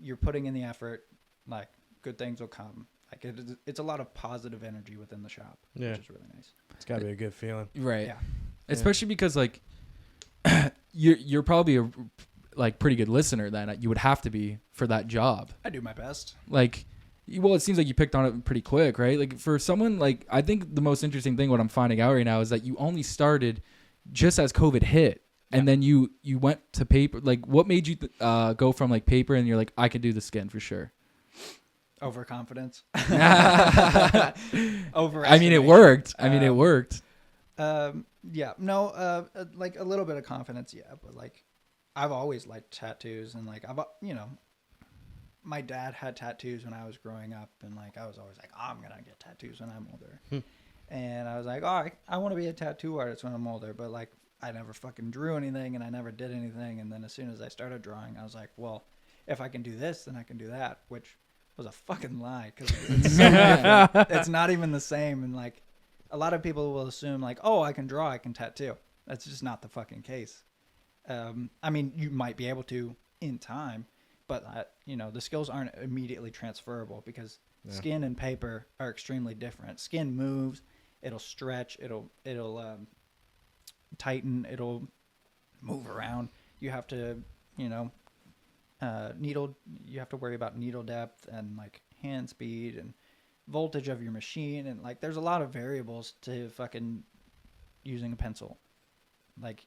you're putting in the effort. Like, good things will come. Like, it's a lot of positive energy within the shop, which is really nice. It's got to be a good feeling. Right. Yeah. Especially because like you're probably a like pretty good listener then. You would have to be for that job. I do my best. Like, well, it seems like you picked on it pretty quick, right? Like for someone like, I think the most interesting thing what I'm finding out right now is that you only started just as COVID hit. And then you went to paper. Like, what made you go from like paper and you're like, I can do the skin for sure? Overconfidence. I mean, it worked. It worked. Yeah, no, like a little bit of confidence, yeah, but like I've always liked tattoos, and like you know, my dad had tattoos when I was growing up, and like I was always like, oh, I'm gonna get tattoos when I'm older, and I was like, oh, I want to be a tattoo artist when I'm older, but like I never fucking drew anything, and I never did anything, and then as soon as I started drawing, I was like, well, if I can do this, then I can do that, which was a fucking lie, because it's so different. It's not even the same, and like a lot of people will assume like, oh, I can draw, I can tattoo. That's just not the fucking case. I mean, you might be able to in time, but you know, the skills aren't immediately transferable because skin and paper are extremely different. Skin moves, it'll stretch, it'll tighten, it'll move around. You have to, you know, you have to worry about needle depth and like hand speed and voltage of your machine, and like there's a lot of variables to fucking using a pencil. Like,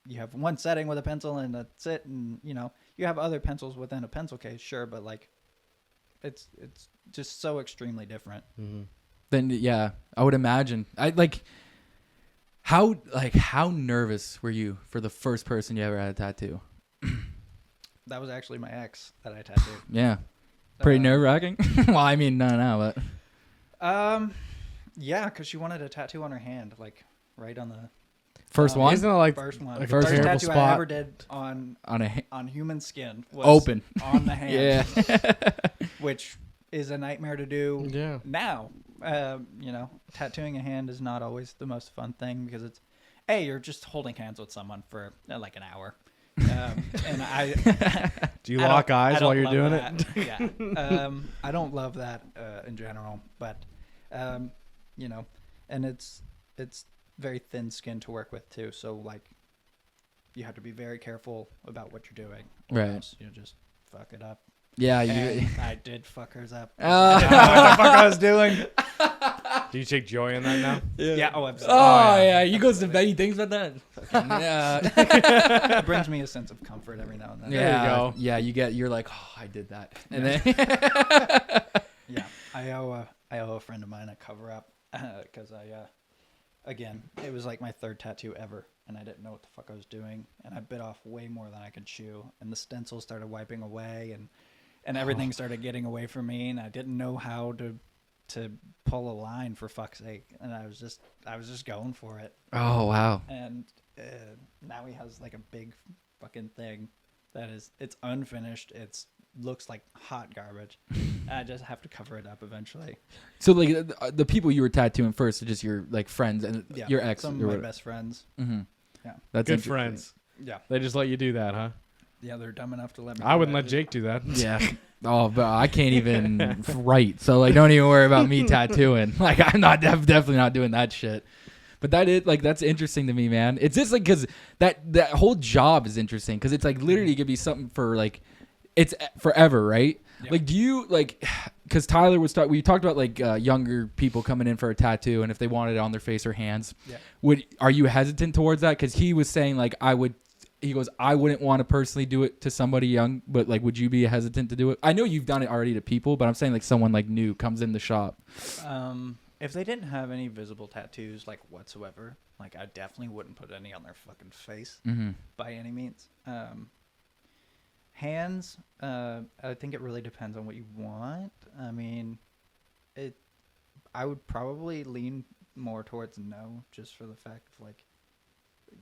you have one setting with a pencil and that's it, and you know, you have other pencils within a pencil case, sure, but like it's just so extremely different. Then yeah, I would imagine. How nervous were you for the first person you ever had a tattoo? That was actually my ex that I tattooed. Yeah. Pretty nerve-wracking? Well, I mean, no, but... Yeah, because she wanted a tattoo on her hand, like, right on the... First one? Isn't it like First one. like First a terrible tattoo spot? I ever did on human skin was open. On the hand. Yeah. Which is a nightmare to do Yeah. now. You know, tattooing a hand is not always the most fun thing because it's... you're just holding hands with someone for, like, an hour. And Do you lock eyes while you're doing that. it? Yeah. I don't love that in general, but you know, and it's very thin skin to work with too. So like, you have to be very careful about what you're doing, or right? else you'll just fuck it up. Yeah, I did fuck hers up. I didn't know what the fuck I was doing. Do you take joy in that now? Yeah. Oh, absolutely. Oh yeah. He goes to bed. He thinks about that. Yeah. It brings me a sense of comfort every now and then. Yeah. There you go. Yeah. You're like, oh, I did that, and then. Yeah. I owe a friend of mine a cover up because again, it was like my third tattoo ever, and I didn't know what the fuck I was doing, and I bit off way more than I could chew, and the stencil started wiping away, and everything started getting away from me, and I didn't know how to pull a line, for fuck's sake, and I was just going for it. Oh wow. And now he has like a big fucking thing that it's unfinished. Looks like hot garbage. I just have to cover it up eventually. So like the people you were tattooing first are just your like friends and your ex. Some of my best friends. Mm-hmm. Yeah, that's Good friends. Yeah, They just let you do that, huh? yeah, they're dumb enough to let me. I do wouldn't that. let Jake do that. Yeah. Oh, but I can't even write. So like, don't even worry about me tattooing. Like, I'm not definitely not doing that shit. But that's interesting to me, man. It's just like because that whole job is interesting because it's like literally it could be something for like it's forever, right? Yeah. Like, do you like? Because Tyler was we talked about like younger people coming in for a tattoo and if they wanted it on their face or hands. Yeah. Are you hesitant towards that? Because he was saying like I would. He goes, I wouldn't want to personally do it to somebody young, but like, would you be hesitant to do it? I know you've done it already to people, but I'm saying like someone like new comes in the shop. If they didn't have any visible tattoos like whatsoever, like I definitely wouldn't put any on their fucking face by any means. Hands, I think it really depends on what you want. I mean, I would probably lean more towards no, just for the fact of like,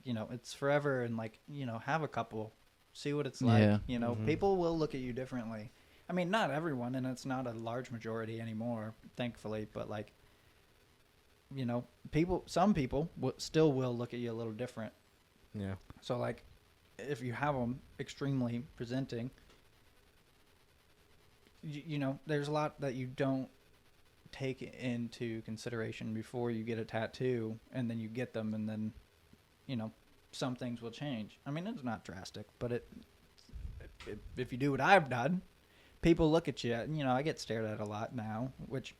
it's forever and like, have a couple, see what it's like. Yeah. People will look at you differently. I mean, not everyone, and it's not a large majority anymore, thankfully, but like, some people still will look at you a little different. Yeah. So like, if you have them extremely presenting, there's a lot that you don't take into consideration before you get a tattoo, and then you get them, and then some things will change. I mean, it's not drastic, but if you do what I've done, people look at you. I get stared at a lot now, which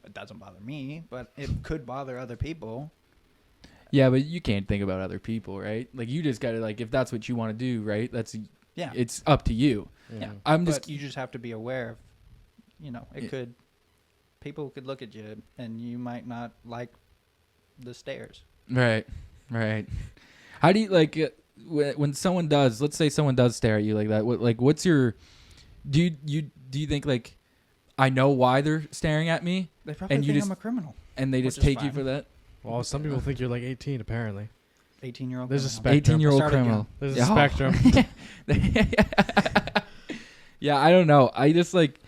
it doesn't bother me, but it could bother other people. Yeah, but you can't think about other people, right? Like you just gotta like if that's what you want to do, right? It's up to you. Yeah. But you just have to be aware of, people could look at you and you might not like the stares. Right. How do you like when someone does? Let's say someone does stare at you like that. What's your? Do you think like I know why they're staring at me? They probably think I'm a criminal, and they just take you for that. Well, some people think you're like 18, apparently. 18-year-old. There's a spectrum. 18-year-old criminal. There's a spectrum. Yeah, I don't know. I just like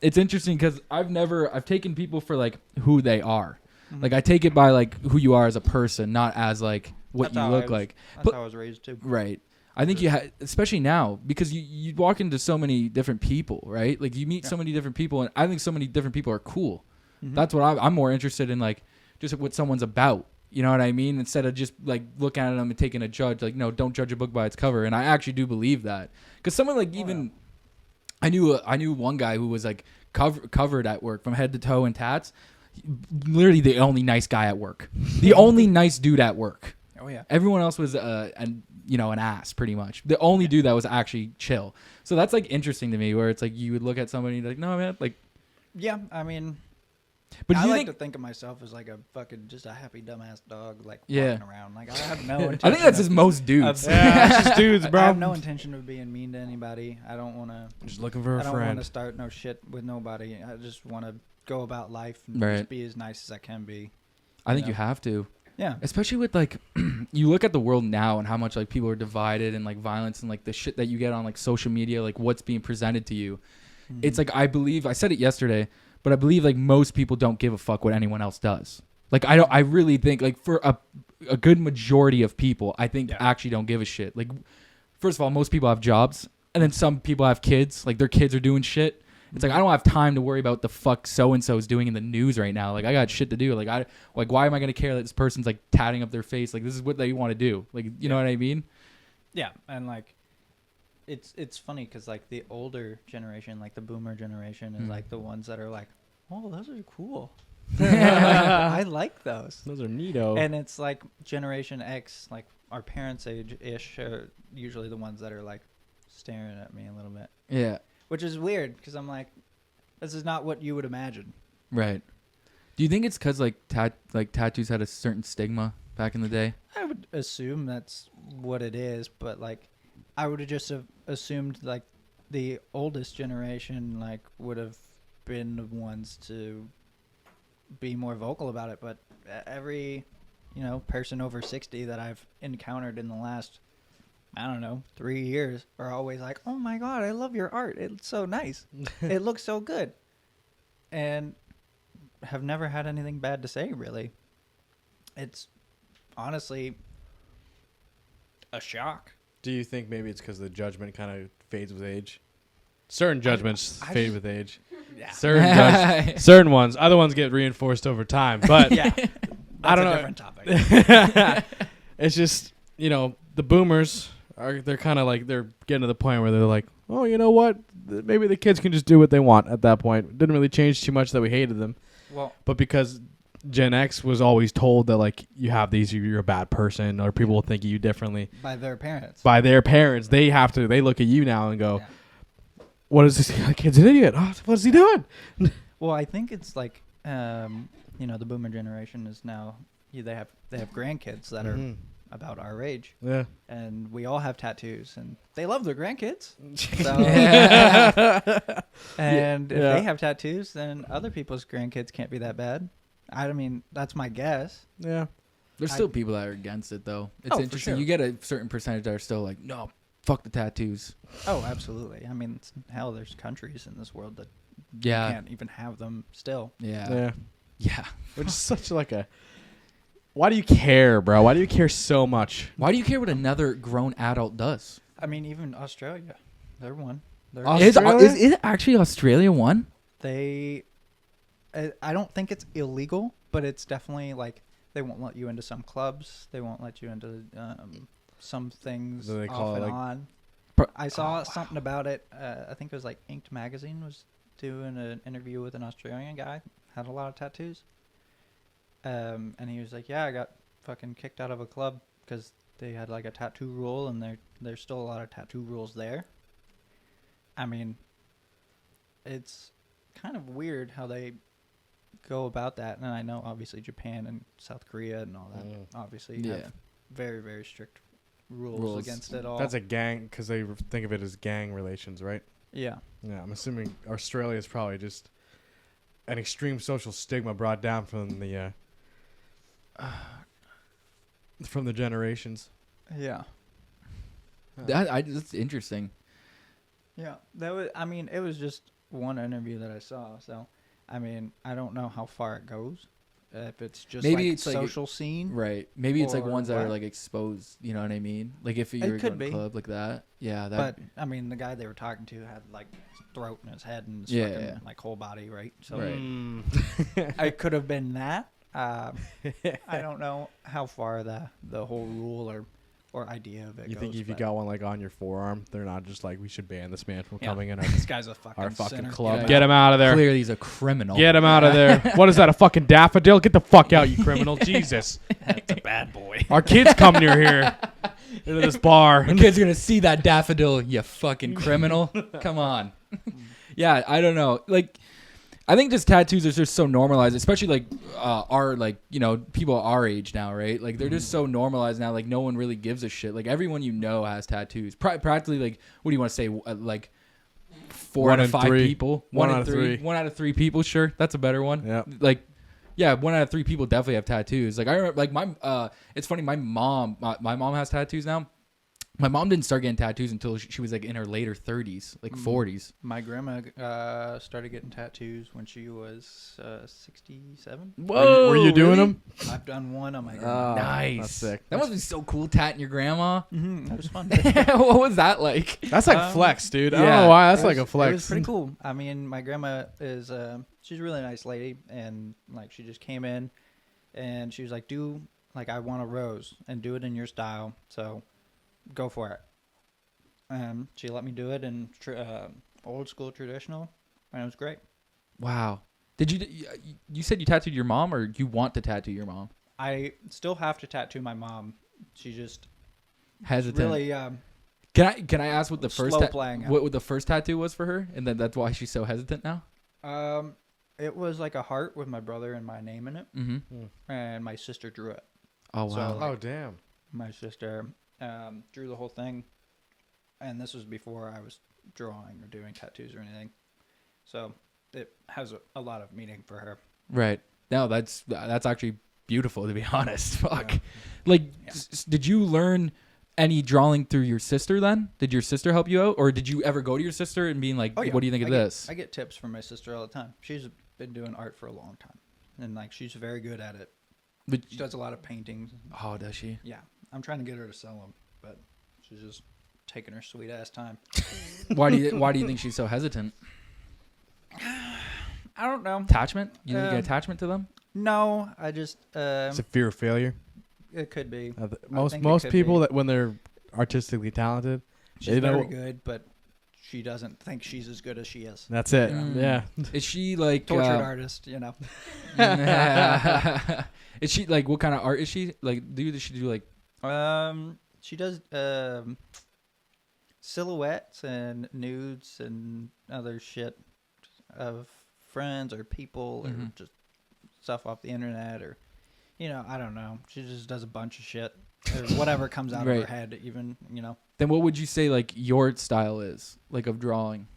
it's interesting because I've taken people for like who they are. Mm-hmm. Like I take it by like who you are as a person, not as like what you look like. That's how I was raised too. Right. I think especially now, because you walk into so many different people, right? Like you meet so many different people, and I think so many different people are cool. Mm-hmm. That's what I'm more interested in, like just what someone's about. You know what I mean? Instead of just like looking at them and taking a judge, like no, don't judge a book by its cover. And I actually do believe that, because someone like I knew one guy who was like covered at work from head to toe in tats. Literally the only nice guy at work, the only nice dude at work. Oh yeah. Everyone else was an ass pretty much. The only dude that was actually chill. So that's like interesting to me, where it's like you would look at somebody and be like, no man, like. Yeah, I mean. But I like to think of myself as like a fucking just a happy dumbass dog, like walking around. Like I have no intention. I think that's just most dudes. Yeah, it's just dudes, bro. I have no intention of being mean to anybody. I don't want to. Just looking for a friend. I don't want to start no shit with nobody. I just want to go about life and just be as nice as I can be. I think you have to. Yeah. Especially with like, you look at the world now and how much like people are divided and like violence and like the shit that you get on like social media, like what's being presented to you. Mm-hmm. It's like, I said it yesterday, but I believe like most people don't give a fuck what anyone else does. Like I really think like for a good majority of people, I think actually don't give a shit. Like, first of all, most people have jobs, and then some people have kids. Like their kids are doing shit. It's like I don't have time to worry about the fuck so and so is doing in the news right now. Like I got shit to do. Like why am I gonna care that this person's like tatting up their face? Like this is what they want to do. Like you know what I mean? Yeah, and like it's funny because like the older generation, like the boomer generation, is like the ones that are like, oh, those are cool. I like those. Those are neato. And it's like Generation X, like our parents' age-ish, are usually the ones that are like staring at me a little bit. Yeah. Which is weird because I'm like, this is not what you would imagine. Right. Do you think it's because like tattoos had a certain stigma back in the day? I would assume that's what it is, but like I would have just have assumed like the oldest generation like would have been the ones to be more vocal about it, but every person over 60 that I've encountered in the last, I don't know, 3 years are always like, oh my God, I love your art. It's so nice. It looks so good. And have never had anything bad to say, really. It's honestly a shock. Do you think maybe it's because the judgment kind of fades with age? Certain judgments fade with age. Yeah. Certain ones. Other ones get reinforced over time. But Yeah. I don't know. Different topic. It's just, the boomers they're kind of like, they're getting to the point where they're like, oh, you know what? Maybe the kids can just do what they want at that point. It didn't really change too much that we hated them. Well, But because Gen X was always told that, like, you have these, you're a bad person, or people will think of you differently. by their parents. By their parents, they look at you now and go, Yeah. what is this? The kid's an idiot. Oh, what is he doing? Well, I think it's like, the boomer generation is now, they have grandkids that are about our age. Yeah. And we all have tattoos, and they love their grandkids. So, and if they have tattoos, then other people's grandkids can't be that bad. I mean, that's my guess. Yeah. There's still people that are against it, though. It's Oh, for interesting. sure. You get a certain percentage that are still like, no, fuck the tattoos. Oh, absolutely. I mean, hell, there's countries in this world that Yeah. can't even have them still. Yeah. Yeah. Yeah. Which is such like a. Why do you care, bro? Why do you care so much? Why do you care what another grown adult does? I mean, even Australia, they're one. Australia? Is it actually Australia one? They, I don't think it's illegal, but it's definitely like they won't let you into some clubs. They won't let you into some things Do they off call it, and like- on. I saw something about it. I think it was like Inked Magazine was doing an interview with an Australian guy, had a lot of tattoos. And he was like, yeah, I got fucking kicked out of a club because they had like a tattoo rule, and there's still a lot of tattoo rules there. I mean, it's kind of weird how they go about that. And I know obviously Japan and South Korea and all that obviously have very, very strict rules against it all. That's a gang, because they think of it as gang relations, right? Yeah. Yeah, I'm assuming Australia is probably just an extreme social stigma brought down from the generations. Yeah. That's interesting. Yeah. That was, I mean, it was just one interview that I saw. So, I mean, I don't know how far it goes. If it's just Maybe like it's like social scene. Right. Maybe it's like Or ones that are what? like exposed. You know what I mean? Like if you're could going to a be. club like that. Yeah. But, I mean, the guy they were talking to had like his throat and his head and his Yeah, fucking, yeah. like whole body, right? So Right. it could have been that. I don't know how far the whole rule or idea of it You goes. think if you but got one like on your forearm, they're not just like, we should ban this man from yeah, coming in this guy's a fucking our fucking sinner. club. Yeah. Get him out of there. Clearly he's a criminal. Get him out of there. What is that, a fucking daffodil? Get the fuck out, you criminal. Jesus. That's a bad boy. Our kids come near here into this bar. The kid's going to see that daffodil, you fucking criminal. Come on. Yeah, I don't know. Like, I think just tattoos are just so normalized, especially like our people our age now, right? Like they're just so normalized now. Like no one really gives a shit. Like everyone has tattoos. Practically, like what do you want to say? Like 4 out of 5 people. One out of three. 1 out of 3 people. Sure, that's a better one. Yeah. Like, yeah, 1 out of 3 people definitely have tattoos. Like I remember, like my it's funny. My mom has tattoos now. My mom didn't start getting tattoos until she was like in her later 30s, like 40s. My grandma started getting tattoos when she was 67. Whoa, Were you doing really? them? I've done one on my grandma. Nice. That's sick. That must be so cool, tatting your grandma. That was fun. What was that like? That's like flex, dude. I don't yeah. know why. That's It like was- a flex. It was pretty cool. I mean, my grandma is she's a really nice lady, and like she just came in, and she was like, I want a rose and do it in your style, so go for it. She let me do it in old school traditional, and it was great. Wow. Did you said you tattooed your mom, or you want to tattoo your mom? I still have to tattoo my mom. She just Hesitant. really Can I ask what the first slow playing out. what the first tattoo was for her, and then that's why she's so hesitant now? It was like a heart with my brother and my name in it, Mm-hmm. and my sister drew it. Oh So, wow. like, Oh damn. my sister drew the whole thing, and this was before I was drawing or doing tattoos or anything. So it has a lot of meaning for her. Right. No, that's actually beautiful, to be honest. Fuck. Yeah. Like, did you learn any drawing through your sister then? Did your sister help you out? Or did you ever go to your sister and being like, Oh, yeah. what do you think of this? I get tips from my sister all the time. She's been doing art for a long time, and like she's very good at it. But, She does a lot of paintings. oh, does she? Yeah, I'm trying to get her to sell them, but she's just taking her sweet ass time. Why do you think she's so hesitant? I don't know. Attachment? You think Um, attachment to them? No, I just It's a fear of failure. it could be. Most think it most could people be. that when they're artistically talented, She's they very know good, but she doesn't think she's as good as she is. that's it. Mm. Yeah. Is she like Tortured artist, you know. Is she like, what kind of art is she like? Does she do like? She does silhouettes and nudes and other shit of friends or people or Mhm. just stuff off the internet or, I don't know. She just does a bunch of shit or whatever comes out of Right. her head. Even Then what would you say like your style is like of drawing?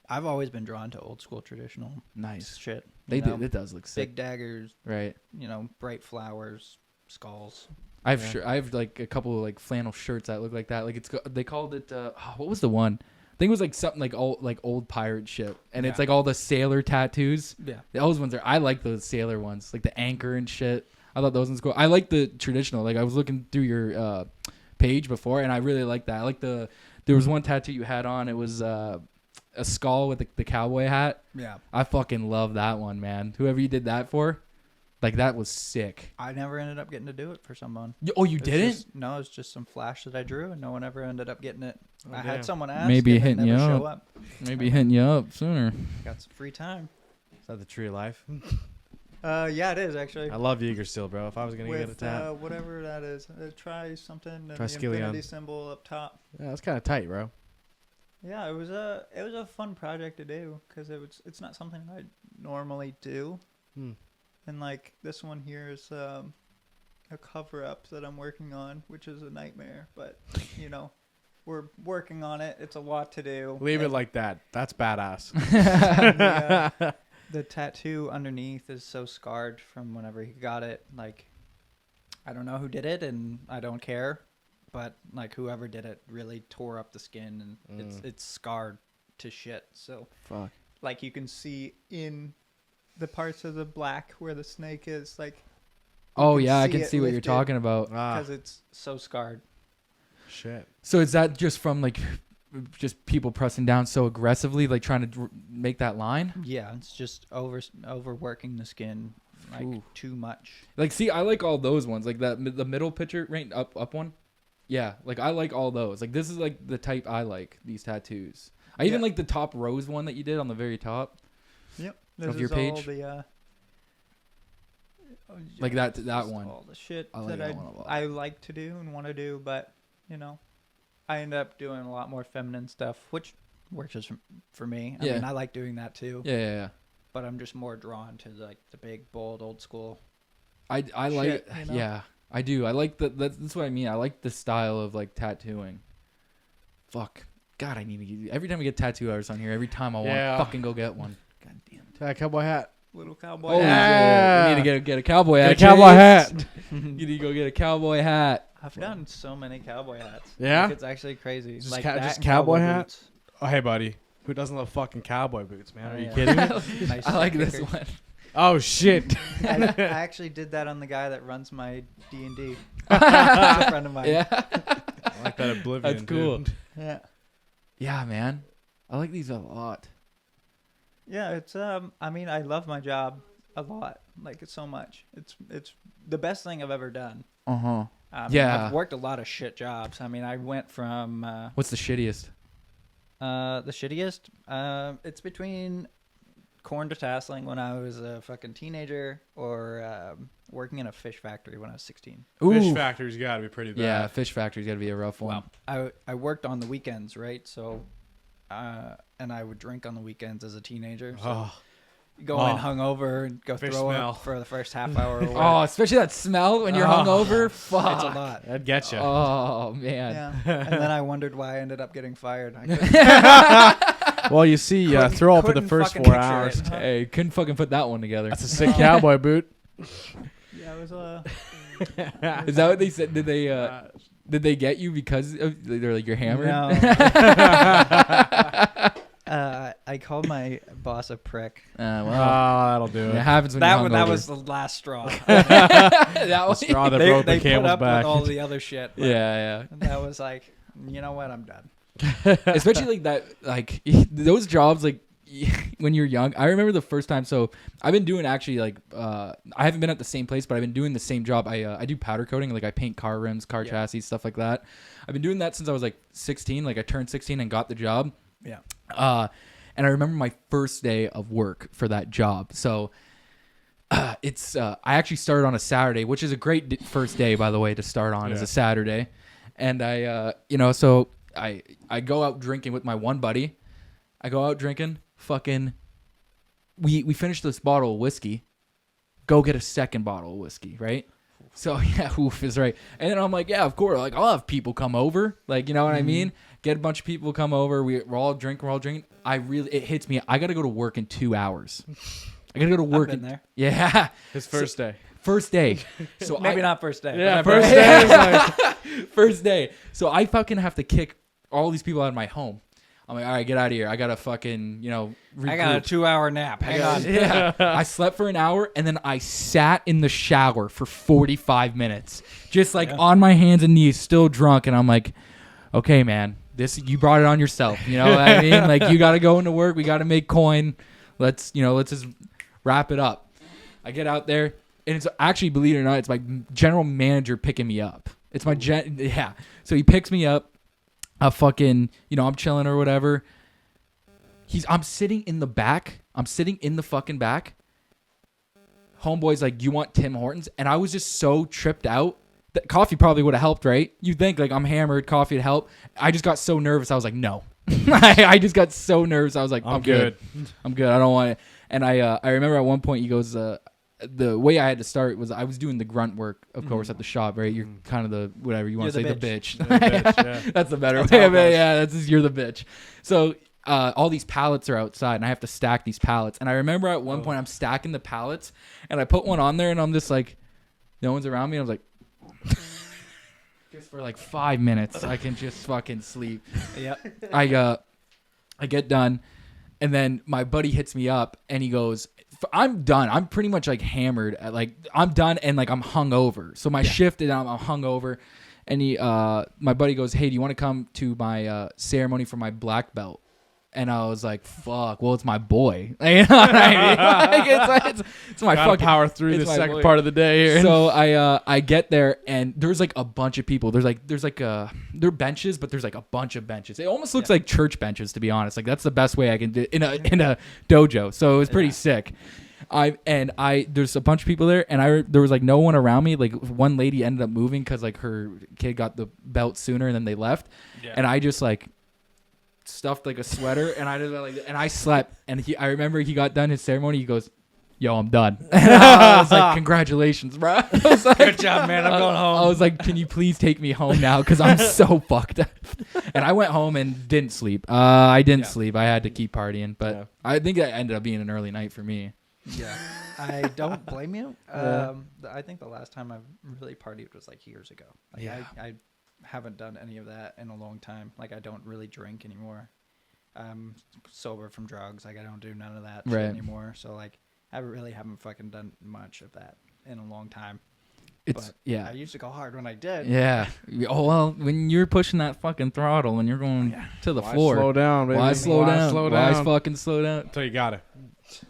I've always been drawn to old school traditional Nice. shit. They you know? did. It does look sick. Big daggers, Right. bright flowers, skulls. I have like a couple of like flannel shirts that look like that. Like they called it what was the one? I think it was like something like old pirate ship, and it's Yeah. like all the sailor tattoos. Yeah. Those ones I like those sailor ones, like the anchor and shit. I thought those ones cool. I like the traditional. Like I was looking through your page before, and I really like that. I like there was one tattoo you had on. It was a skull with the cowboy hat. Yeah. I fucking love that one, man. Whoever you did that for, like that was sick. I never ended up getting to do it for someone. Oh, you It's didn't? just- no, it's just some flash that I drew, and no one ever ended up getting it. I damn. had someone ask, Maybe and they hitting you never show up. up. Maybe hitting you up sooner. Got some free time. Is that the tree of life? Yeah, it is actually. I love Yeager still, bro. If I was gonna get a With tat, whatever that is, try something. And the Triskelion. infinity symbol up top. yeah, that's kind of tight, bro. Yeah, it was a fun project to do because it's not something I normally do, and like this one here is a cover up that I'm working on, which is a nightmare. But we're working on it. It's a lot to do. Leave it And like that. That's badass. the tattoo underneath is so scarred from whenever he got it. Like, I don't know who did it, and I don't care. But like whoever did it really tore up the skin, and it's scarred to shit. So Fuck. like you can see in the parts of the black where the snake is, like. Oh can yeah, I see can it see what you're lifted. talking about. Because it's so scarred. Shit. So is that just from like just people pressing down so aggressively, like trying to make that line? Yeah, it's just overworking the skin like Ooh. too much. Like, see, I like all those ones, like the middle picture, right up one. Yeah, like I like all those. Like this is like the type I like, these tattoos. I even Yeah. like the top rose one that you did on the very top. Yep. Of your page? Like that just one. All the shit I like that that one a lot. I like to do and want to do, but I end up doing a lot more feminine stuff, which works for me. I Yeah. mean, I like doing that too. Yeah. But I'm just more drawn to like the big, bold, old school. I like Shit, you know? Yeah, I do. I like that's what I mean. I like the style of like tattooing. Fuck. God, I need to get every time we get tattoo artists on here. Every time I want Yeah. to fucking go get one. God damn it. That cowboy hat. Little cowboy. Oh, Yeah. shit. We need to get a cowboy Get hat. a cowboy Chase. hat. You need to go get a cowboy hat. I've done so many cowboy hats. Yeah? Like, it's actually crazy. Just like ca- that just and cowboy hat? boots. Oh, hey, buddy. Who doesn't love fucking cowboy boots, man? Oh, Are you yeah. kidding me? Nice I like this stickers. one. Oh, shit. I actually did that on the guy that runs my D&D. He's a friend of mine. Yeah. I like that Oblivion, That's cool. dude. Yeah. Yeah, man. I like these a lot. Yeah, it's I mean, I love my job a lot. Like it's so much. It's the best thing I've ever done. Uh-huh. I've worked a lot of shit jobs. I mean, I went from What's the shittiest? the shittiest. It's between corn to tasseling when I was a fucking teenager, or working in a fish factory when I was 16. Fish factory's got to be pretty bad. Yeah, fish factory's got to be a rough one. I worked on the weekends, right? So, and I would drink on the weekends as a teenager. So Oh, go in hungover and go Fish throw smell. up for the first half hour. Or Oh, especially that smell when you're hungover. Fuck. it's a lot. That'd get you. Oh man. Yeah, and then I wondered why I ended up getting fired. I couldn't- Well, you see, throw up for the couldn't first fucking 4 picture hours. it. Hey, couldn't fucking put that one together. That's a sick cowboy boot. Yeah, it was a. Is that what they said? Did they get you because they're like you're hammered? No. I called my boss a prick. Well, That'll do it it. happens when That you're one, that hungover. was the last straw. that was Straw that they broke the they put camel's up back. with all the other shit. But yeah. that was like, you know what? I'm done. Especially like that, like those jobs, like when you're young. I remember the first time. So I've been doing actually like I haven't been at the same place, but I've been doing the same job. I do powder coating, like I paint car rims, car chassis, stuff like that. I've been doing that since I was like 16. Like I turned 16 and got the job. Yeah. And I remember my first day of work for that job. So it's I actually started on a Saturday, which is a great first day, by the way, to start on is a Saturday. And I so I go out drinking with my one buddy. I go out drinking. Fucking, we finished this bottle of whiskey. Go get a second bottle of whiskey, right? So yeah, oof is right. And then I'm like, yeah, of course. Like I'll have people come over. Like you know what I mean? Get a bunch of people come over. We're all drinking. It hits me. I gotta go to work in 2 hours. I gotta go to work. I've been there. Yeah. His first day. First day. So Maybe not first day. Yeah, but first day. Is like, First day. So I fucking have to kick all these people out of my home. I'm like, all right, get out of here. I gotta fucking, I got a regroup. 2-hour nap. Hang on. Yeah. I slept for an hour and then I sat in the shower for 45 minutes. Just like on my hands and knees, still drunk. And I'm like, okay, man, you brought it on yourself. You know what I mean? Like you gotta go into work. We gotta make coin. Let's just wrap it up. I get out there and it's actually, believe it or not, it's my general manager picking me up. It's my So he picks me up. Fucking, I'm chilling or whatever. I'm sitting in the back. I'm sitting in the fucking back. Homeboy's like, you want Tim Hortons? And I was just so tripped out that coffee probably would have helped, right? You think like I'm hammered, coffee would help. I just got so nervous. I was like, no. I just got so nervous. I was like, I'm good. I'm good. I don't want it. And I remember at one point he goes, the way I had to start was I was doing the grunt work, of course, at the shop, right? You're kind of the whatever you want to say, the bitch. That's the better way of it. Yeah, that's just, you're the bitch. So all these pallets are outside, and I have to stack these pallets. And I remember at one point I'm stacking the pallets, and I put one on there, and I'm just like, no one's around me. And I was like, just for like 5 minutes, I can just fucking sleep. Yep. I get done, and then my buddy hits me up, and he goes, I'm done. I'm pretty much like hammered. I'm done, and like I'm hungover. So my shift, and I'm hungover. And my buddy goes, "Hey, do you want to come to my ceremony for my black belt?" And I was like, "Fuck, well, it's my boy." You know what I mean? Like, it's my gotta fucking power through the second part of the day here. So I get there, and there's like a bunch of people. There are benches, but there's like a bunch of benches. It almost looks like church benches, to be honest. Like that's the best way I can do it in a dojo. So it was pretty sick. There's a bunch of people there, and there was like no one around me. Like one lady ended up moving because like her kid got the belt sooner, and then they left. And I just like stuffed like a sweater, and I slept. And I remember he got done his ceremony. He goes, "Yo, I'm done." And I was like, "Congratulations, bro." I was like, Good job, man. I'm going home. I was like, "Can you please take me home now? Because I'm so fucked up." And I went home and didn't sleep. I didn't sleep. I had to keep partying, but I think that ended up being an early night for me. Yeah, I don't blame you. I think the last time I really partied was like years ago. Like I haven't done any of that in a long time. Like I don't really drink anymore. I'm sober from drugs. Like I don't do none of that shit anymore. So like I really haven't fucking done much of that in a long time. I used to go hard when I did. Yeah. Oh well, when you're pushing that fucking throttle and you're going to the floor. Slow down, baby. Why slow down? Slow Why down? fucking slow down? Until you got it.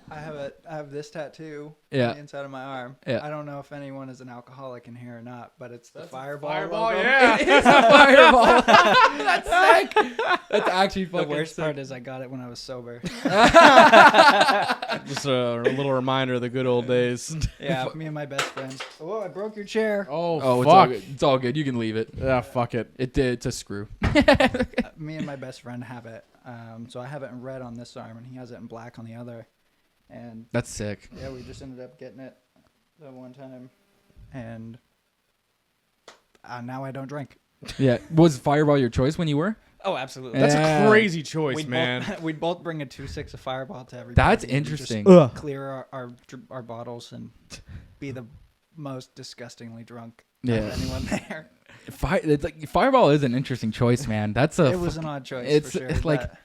I have this tattoo on Yeah. the inside of my arm. Yeah. I don't know if anyone is an alcoholic in here or not, but it's the fireball. Fireball, logo. yeah. It is a fireball. That's sick. That's actually The fucking worst sick. part is I got it when I was sober. Just a little reminder of the good old days. Yeah, me and my best friend. Oh, I broke your chair. Oh, it's fuck. all good. It's all good. You can leave it. Yeah, fuck it. It's a screw. Me and my best friend have it. So I have it in red on this arm, and he has it in black on the other. And That's sick. yeah, we just ended up getting it that one time, and now I don't drink. Yeah. Was Fireball your choice when you were? Oh, absolutely. That's Yeah. a crazy choice, We'd man. we'd both bring a 2.6 of Fireball to every. That's party and just interesting. Ugh. Clear our bottles and be the most disgustingly drunk Yeah. of anyone there. It's like Fireball is an interesting choice, man. That's a. It was an odd choice. it's- for sure, it's like- but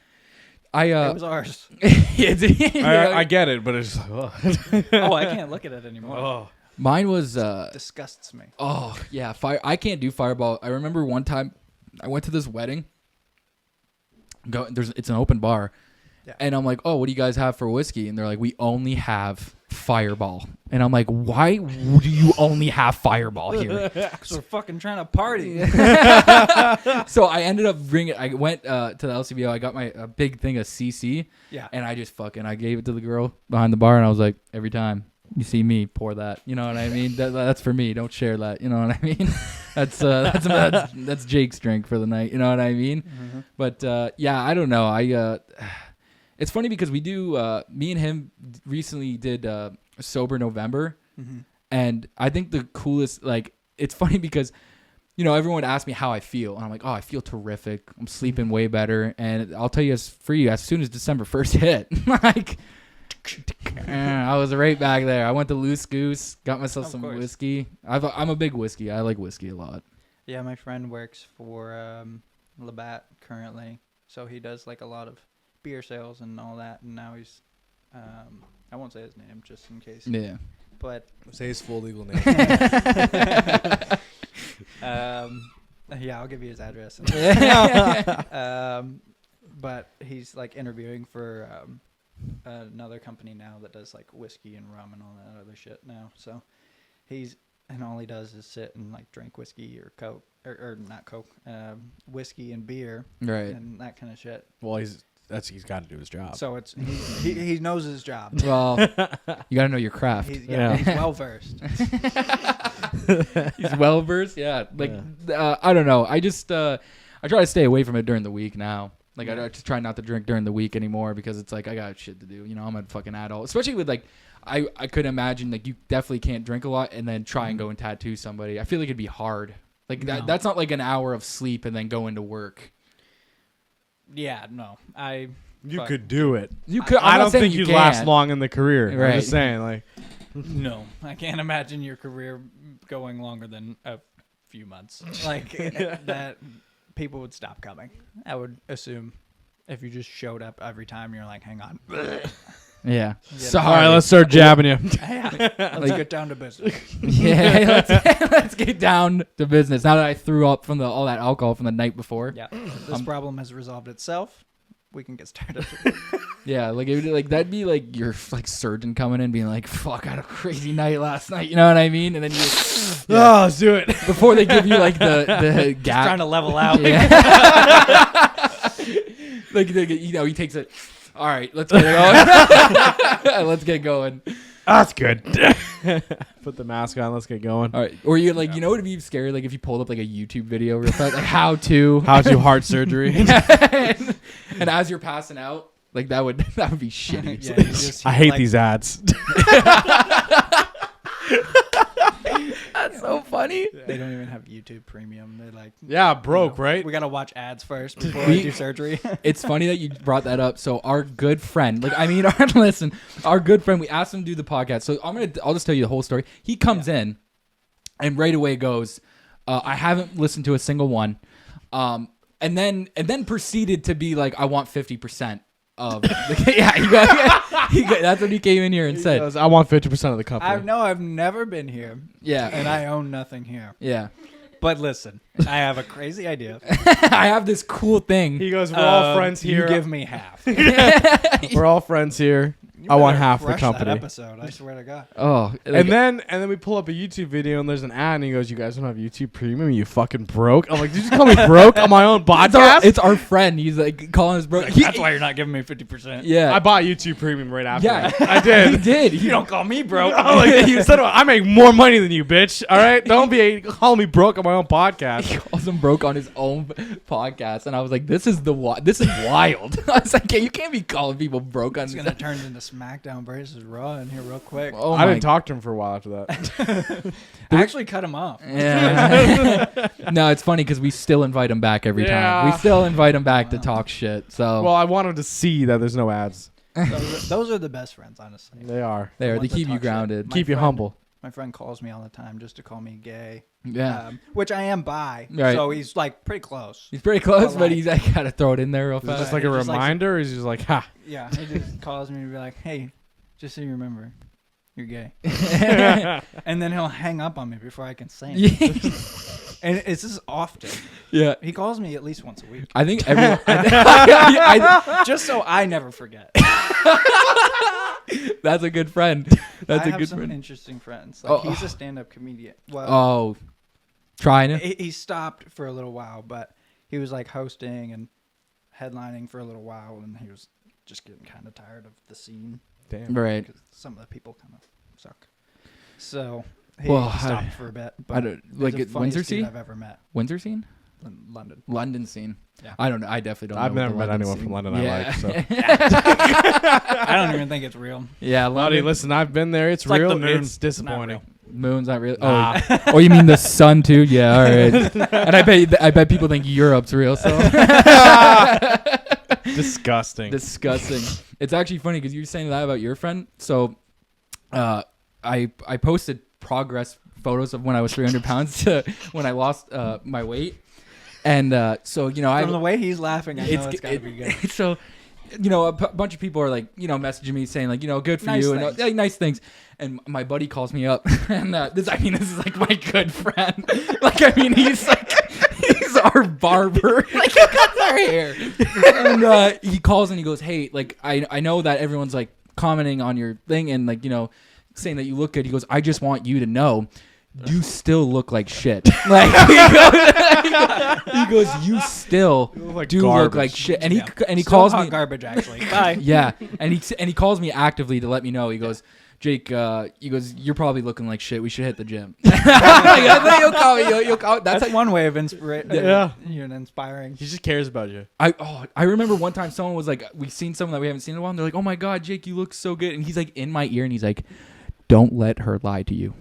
I it was ours. I get it, but it's just like, Oh, I can't look at it anymore. oh. Mine was. Disgusts me. Oh yeah, I can't do Fireball. I remember one time I went to this wedding. It's an open bar, Yeah. and I'm like, oh, what do you guys have for whiskey? And they're like, we only have Fireball. And I'm like, why do you only have Fireball here? Because we're fucking trying to party. So I ended up bringing. I went to the LCBO. I got a big thing of CC, Yeah. and I gave it to the girl behind the bar, and I was like, every time you see me, pour that. You know what I mean? That's for me. Don't share that. You know what I mean? That's Jake's drink for the night. You know what I mean? Mm-hmm. But yeah, I don't know. It's funny because we do. Me and him recently did Sober November, Mm-hmm. and I think the coolest. Like, it's funny because, you know, everyone asks me how I feel, and I'm like, oh, I feel terrific. I'm sleeping way better, and I'll tell you as soon as December 1st hit, like. I was right back there. I went to Loose Goose, got myself Of some course. whiskey. I'm a big whiskey. I like whiskey a lot. Yeah, my friend works for Labatt currently, so he does like a lot of beer sales and all that. And now he's, I won't say his name just in case, Yeah. but Say his full legal name. yeah, I'll give you his address. But he's like interviewing for another company now that does like whiskey and rum and all that other shit now. So and all he does is sit and like drink whiskey or Coke or not Coke, whiskey and beer Right. and that kind of shit. Well, he's got to do his job. So it's he knows his job. Well, you got to know your craft. Yeah. He's well versed. He's well versed. Yeah. Like, I don't know. I just, I try to stay away from it during the week now. Like, I just try not to drink during the week anymore because it's like, I got shit to do. You know, I'm a fucking adult. Especially with, like, I could imagine, like, you definitely can't drink a lot and then try and go and tattoo somebody. I feel like it'd be hard. Like, No. that's not like an hour of sleep and then go into work. Yeah, no, You could do it. You could. I I'm not don't saying think you you'd can't. last long in the career. Right. I'm just saying, like, no, I can't imagine your career going longer than a few months. Like that, people would stop coming. I would assume if you just showed up every time, you're like, hang on, Yeah. Yeah. Sorry. all right, let's start jabbing you. let's get down to business. Yeah, let's get down to business. Now that I threw up from all that alcohol from the night before. Yeah, this problem has resolved itself. We can get started. Yeah, like that'd be like your like surgeon coming in being like, "Fuck, I had a crazy night last night." You know what I mean? And then you Oh, let's do it. before they give you like the gap. Trying to level out. Yeah. Like you know, he takes it. All right, let's get it going. Let's get going. That's good. Put the mask on. Let's get going. All right, or you like you know what would be scary like if you pulled up like a YouTube video real fast like how to heart surgery. and as you're passing out like that would be shitty. Yeah, you just I hear, hate like, these ads. That's so funny. They don't even have YouTube Premium. They're like, Yeah, broke, right? we gotta watch ads first before we do surgery. It's funny that you brought that up. So our good friend, our good friend, we asked him to do the podcast. So I'll just tell you the whole story. He comes in and right away goes, I haven't listened to a single one. And then proceeded to be like, I want 50% of that's what he came in here and said. I want 50% of the company. I've never been here, Yeah. and I own nothing here. Yeah. But listen, I have a crazy idea. I have this cool thing. He goes, we're all friends You here. give me half. We're all friends here. I want half the Crush company. That episode, I swear to God. Oh. And then we pull up a YouTube video and there's an ad and he goes, "You guys don't have YouTube Premium? You fucking broke." I'm like, "Did you just call me broke on my own podcast?" it's our friend. He's like calling us bro. That's why you're not giving me 50%. Yeah. I bought YouTube Premium right after. Yeah. that. I did. He did. You don't call me broke. I'm like, you said I make more money than you, bitch. All right, don't be calling me broke on my own podcast. He calls him broke on his own podcast, and I was like, "This is wild." I was like, "You can't be calling people broke on." It's gonna turn into SmackDown versus Raw in here real quick. Oh I my didn't talk to him for a while after that. I actually cut him off. Yeah. No, it's funny because we still invite him back every time. Yeah. We still invite him back to talk shit. So Well, I want him to see that there's no ads. Those are the best friends, honestly. They are. there, the they ones that keep you talk shit. grounded. My Keep you friend- humble. My friend calls me all the time just to call me gay. Yeah, Which I am bi. Right. So he's like pretty close. he's pretty close, But, but like- he's like gotta throw it in there real Is it fast. just like a He just likes- reminder, or is he just like, ha? Yeah. He just calls me and be like, hey, just so you remember, you're gay. And then he'll hang up on me before I can say it. Yeah. And it's just often. Yeah. He calls me at least once a week. I think everyone. Just so I never forget. That's a good friend. That's I a have good some friend. interesting friends. Like Oh. he's a stand-up comedian. Well, Oh, trying it. he stopped for a little while, but he was like hosting and headlining for a little while, and he was just getting kind of tired of the scene Damn. Right. because some of the people kind of suck. So he Well, stopped for a bit. But I don't he's like the it. Windsor funniest dude scene. I've ever met Windsor scene. in London. London scene. Yeah. I don't know. I definitely don't. I've know never what met the anyone scene- from London I like, so. I don't even think it's real. Yeah, Buddy, London. listen, I've been there. It's like real. the moon. It's disappointing. Moon's not real. Nah. Oh, you mean the sun too? Yeah, all right. And I bet people think Europe's real. So Disgusting. disgusting. It's actually funny because you were saying that about your friend. So, I posted progress photos of when I was 300 pounds to when I lost my weight, and so I From the way he's laughing, I know it's got to be good. So, a bunch of people are like, messaging me saying like, good for Nice you, things. and nice things. And my buddy calls me up, and this is like my good friend. He's our barber. Like he cuts our hair. And he calls and he goes, hey, like I know that everyone's like commenting on your thing and like saying that you look good. He goes, I just want you to know. You still look like shit. Like he goes, you still look like do look garbage. like shit. And he Still calls hot me garbage actually. Bye. yeah, and he calls me actively to let me know. He goes, Jake, he goes, you're probably looking like shit. We should hit the gym. You'll call me. You'll call me. That's That's one way of inspiration. Yeah. Inspiring. He just cares about you. I remember one time someone was like, we've seen someone that we haven't seen in a while. And they're like, oh my god, Jake, you look so good. And he's like in my ear, and he's like, don't let her lie to you.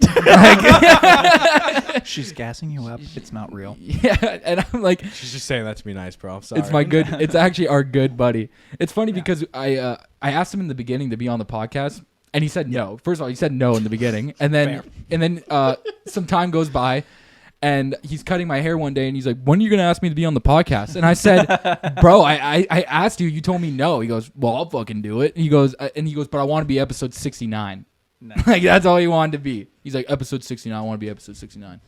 She's gassing you up. It's not real. Yeah, and I'm like, She's just saying that to be nice, bro. I'm sorry. it's my good. It's actually our good buddy. It's funny because I asked him in the beginning to be on the podcast, and he said no. First of all, he said no in the beginning, and then some time goes by, and he's cutting my hair one day, and he's like, "When are you gonna ask me to be on the podcast?" And I said, "Bro, I asked you. You told me no." He goes, "Well, I'll fucking do it." He goes, "But I want to be episode 69." No. Like that's all he wanted to be. He's like, episode 69. I want to be episode 69.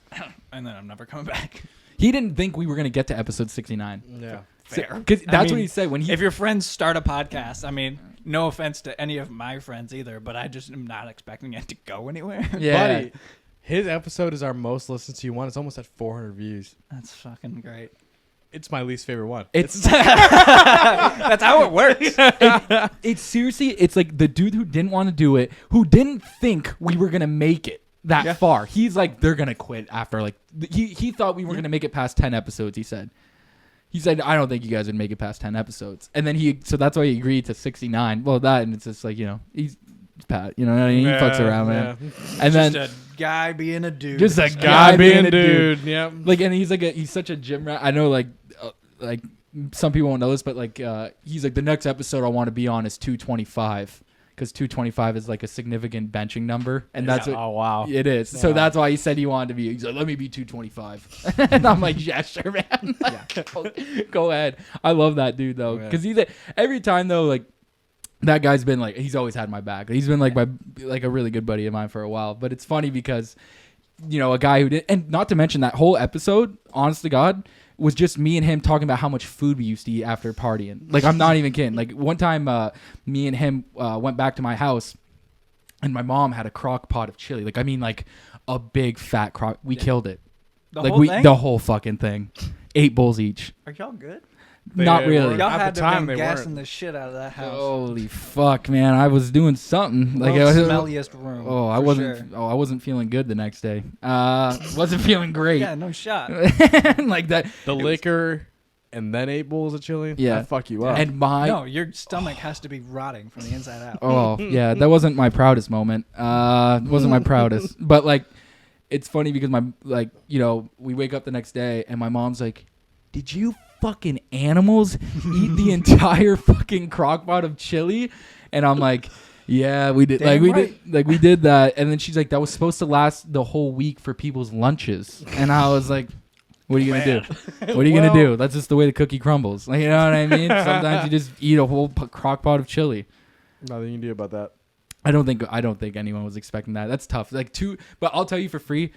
And then I'm never coming back. He didn't think we were gonna get to episode 69. Yeah. Fair. Because I that's mean, what he said when he. If your friends start a podcast, I mean, no offense to any of my friends either, but I just am not expecting it to go anywhere. yeah. Buddy, his episode is our most listened to one. It's almost at 400 views. That's fucking great. It's my least favorite one. It's That's how it works. it's seriously, it's like the dude who didn't want to do it, who didn't think we were gonna make it that far. He's like, they're gonna quit after like he thought we were gonna make it past 10 episodes. He said, I don't think you guys would make it past 10 episodes. And then so that's why he agreed to 69. Well, that and it's just like he's Pat. You know what I mean? He fucks around, man. And then Just a guy being a dude. just a Guy guy being a dude. Yep. Like, and he's such a gym rat. I know, like some people won't know this, but like he's like, the next episode I want to be on is 225 because 225 is like a significant benching number, and that's what Oh wow. it is. So Wow. that's why he said he wanted to be. He's like, let me be 225, and I'm like, yeah, sure, man. Go ahead. I love that dude though, because every time though, like. That guy's been like, he's always had my back. He's been like a really good buddy of mine for a while. But it's funny because, a guy who did, and not to mention that whole episode, honest to God, was just me and him talking about how much food we used to eat after partying. Like, I'm not even kidding. Like, one time, me and him went back to my house, and my mom had a crock pot of chili. Like, I mean, like a big fat crock. We killed it. The whole thing? The whole fucking thing. 8 bowls each. Are y'all good? Not really. weren't. Y'all At had the to have time, been they gassing weren't. the shit out of that house. Holy fuck, man! I was doing something. Like World's I was, smelliest room. oh, I for wasn't. sure. Oh, I wasn't feeling good the next day. Wasn't feeling great. Yeah, no shot. Like that. The liquor and then 8 bowls of chili. Yeah. That'd fuck you up. And my No, your stomach has to be rotting from the inside out. oh yeah, that wasn't my proudest moment. Wasn't my proudest. But like, it's funny because we wake up the next day and my mom's like, "Did you fucking animals eat the entire fucking crock pot of chili?" And I'm like, "Yeah, we did." Damn right. We did that. And then she's like, "That was supposed to last the whole week for people's lunches." And I was like, "What are you gonna do? What are you gonna do? That's just the way the cookie crumbles." Like, you know what I mean? Sometimes you just eat a whole crock pot of chili. Nothing you can do about that. I don't think anyone was expecting that. That's tough. But I'll tell you for free,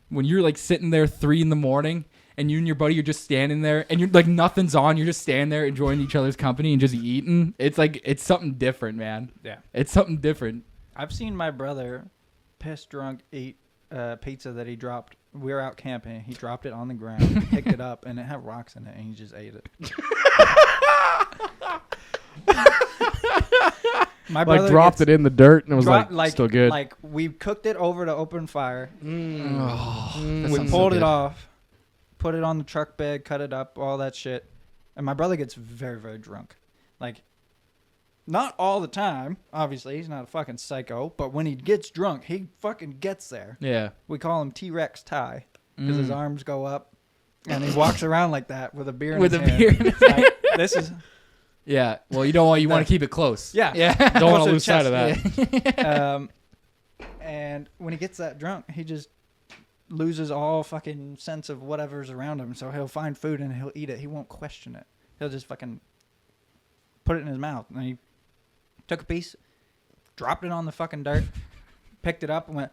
when you're like sitting there 3 a.m. and you and your buddy are just standing there and you're like nothing's on, you're just standing there enjoying each other's company and just eating. It's like it's something different, man. Yeah. It's something different. I've seen my brother piss drunk eat pizza that he dropped. We were out camping. He dropped it on the ground, picked it up, and it had rocks in it, and he just ate it. My brother Dropped gets it in the dirt and it was dropped- still good. Like we cooked it over the open fire. That We sounds so pulled it good. off, put it on the truck bed, cut it up, all that shit. And my brother gets very, very drunk. Like, not all the time, obviously. He's not a fucking psycho. But when he gets drunk, he fucking gets there. Yeah. We call him T-Rex Ty because his arms go up. And he walks around like that with a beer in With his a hand. beer in his Like, this is... Yeah. Well, you want to keep it close. Yeah. Yeah. Don't want Close to to lose the sight of that. And when he gets that drunk, he just loses all fucking sense of whatever's around him. So he'll find food and he'll eat it. He won't question it. He'll just fucking put it in his mouth. And he took a piece, dropped it on the fucking dirt, picked it up, and went.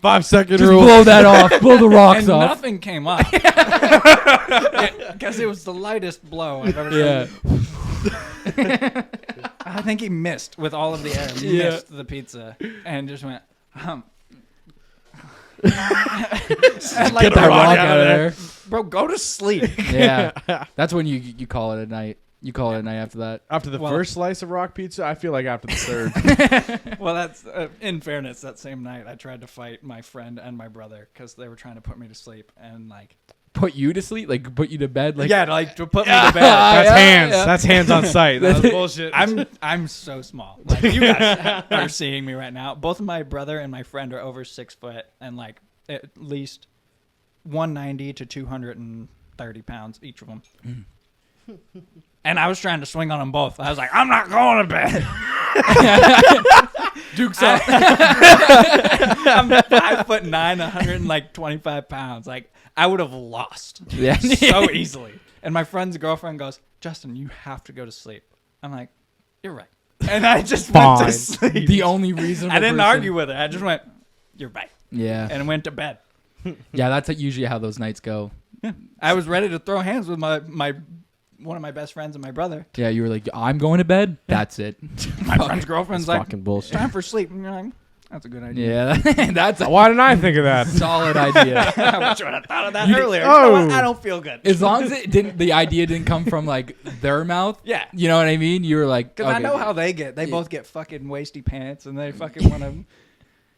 5-second Just rule. blow that off. Blow the rocks And off. nothing came up. Because it was the lightest blow I've ever Yeah. seen. I think he missed with all of the air. Yeah. Missed the pizza and just went. And Get like, that rock out of there. bro, go to sleep. Yeah. That's when you call it a night. You call it a night after that. After the Well- first slice of rock pizza, I feel like after the third. Well, that's in fairness. That same night, I tried to fight my friend and my brother because they were trying to put me to sleep and like. Put you to sleep? Like put you to bed? Like Yeah, like to put me to bed. That's Yeah, hands. yeah. That's hands on sight. That's bullshit. I'm so small. Like you guys are seeing me right now. Both my brother and my friend are over 6 foot and like at least 190 to 230 pounds each of them. And I was trying to swing on them both. I was like, I'm not going to bed. Duke's up. I'm 5'9", 125 pounds. Like I would have lost Yeah. so easily. And my friend's girlfriend goes, Justin, you have to go to sleep. I'm like, you're right. And I just went Fine. to sleep. The only reason I didn't argue with her. I just went, you're right. Yeah. And went to bed. Yeah, that's usually how those nights go. I was ready to throw hands with my one of my best friends and my brother. Yeah, you were like, I'm going to bed. That's it. My friend's girlfriend's That's like, fucking bullshit. time for sleep. And you're like, that's a good idea. Yeah, that's a Why didn't I think of that? solid idea. I wish I would have thought of that You- earlier. You know what? Oh. I don't feel good. As long as the idea didn't come from like their mouth. Yeah. You know what I mean? You were like, Because I okay. know how they get. They Yeah. both get fucking wasty pants and they fucking want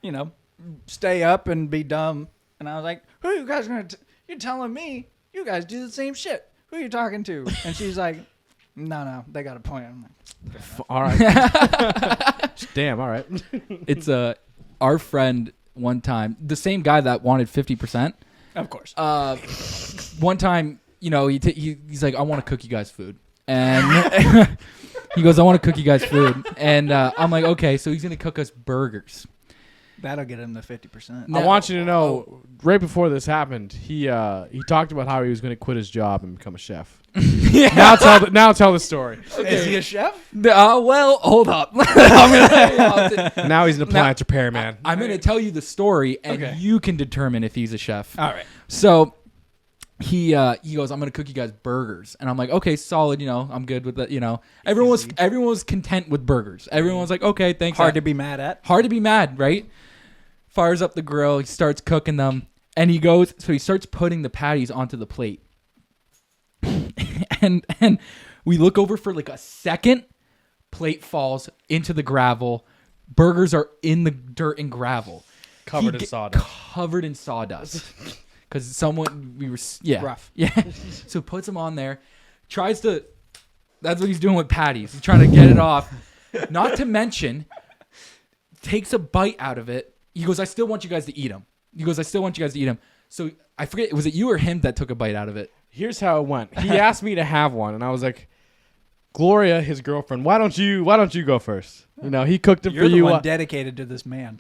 to, stay up and be dumb. And I was like, who are you guys going to... You're telling me you guys do the same shit. Who are you talking to? And she's like, no, they got a point. I'm like, All right. Damn. All right. It's our friend one time, the same guy that wanted 50%. of course. One time, he's like, I want to cook you guys food. And he goes, I want to cook you guys food. And I'm like, okay, so he's going to cook us burgers. That'll get him the 50%. No. I want you to know, right before this happened, he talked about how he was going to quit his job and become a chef. Now tell the story. Is he a chef? Well, hold up. Now he's an appliance repairman. I'm going to tell you the story, and Okay. you can determine if he's a chef. All right. So he goes, I'm going to cook you guys burgers. And I'm like, okay, solid. I'm good with that. Everyone was content with burgers. Everyone was like, okay, thanks. Hard to be mad at. Hard to be mad, right? Fires up the grill. He starts cooking them. And he starts putting the patties onto the plate. and we look over for like a second. Plate falls into the gravel. Burgers are in the dirt and gravel. Covered in sawdust. Covered in sawdust. Because Rough. Yeah. So puts them on there. Tries to... That's what he's doing with patties. He's trying to get it off. Not to mention, takes a bite out of it. He goes, I still want you guys to eat them. So I forget, was it you or him that took a bite out of it? Here's how it went. He asked me to have one, and I was like, Gloria, his girlfriend, why don't you go first? You know, he cooked it You're for the you. one dedicated to this man.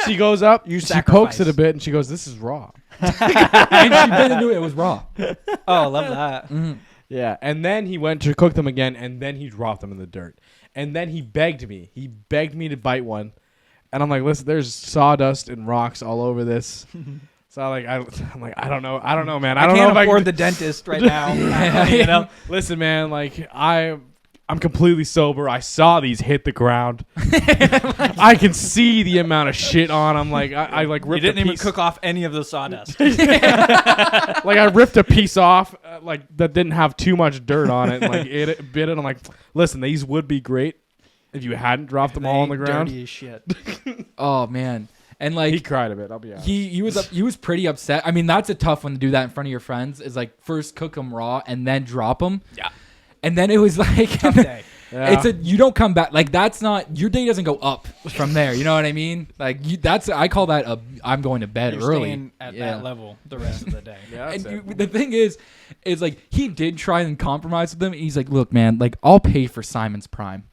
She goes up, You she sacrifice. pokes it a bit, and she goes, this is raw. And she bit into it. It was raw. Oh, I love that. Yeah, and then he went to cook them again, and then he dropped them in the dirt. And then he begged me. He begged me to bite one. And I'm like, listen, there's sawdust and rocks all over this. So I'm like, I don't know, man. I don't know can't if afford the dentist right now. You know? Listen, man, like I'm completely sober. I saw these hit the ground. I can see the amount of shit on them. Like I ripped You didn't a even piece, cook off any of the sawdust. like I ripped a piece off, like that didn't have too much dirt on it. And, like it bit it. I'm like, listen, these would be great if you hadn't dropped them all on the ground. Dirty as shit. Oh, man. And like He cried a bit. I'll be honest. he was pretty upset. I mean, that's a tough one to do that in front of your friends. Is like first cook them raw and then drop them. Yeah. And then it was like Tough day. Yeah. you don't come back, like that's not, your day doesn't go up from there. You know what I mean? Like I call that I'm going to bed You're early staying at that level the rest of the day. Yeah, And that's it. the thing is like he did try and compromise with them. And he's like, look, man, like I'll pay for Simon's Prime.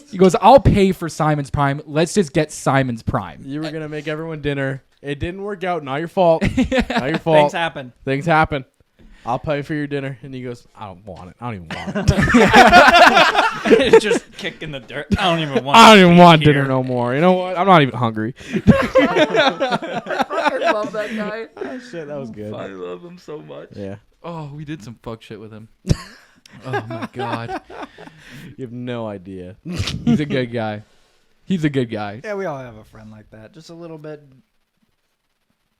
He goes, I'll pay for Simon's Prime. Let's just get Simon's Prime. You were gonna make everyone dinner. It didn't work out. Not your fault. Not your fault. Things happen. Things happen. I'll pay for your dinner. And he goes, I don't want it. I don't even want it. It's just kick in the dirt. I don't even want I don't even want here. dinner no more. You know what? I'm not even hungry. I love that guy. Oh, shit, that was good. I love him so much. Yeah. Oh, we did some fuck shit with him. Oh my god. You have no idea. He's a good guy. He's a good guy. Yeah, we all have a friend like that. Just a little bit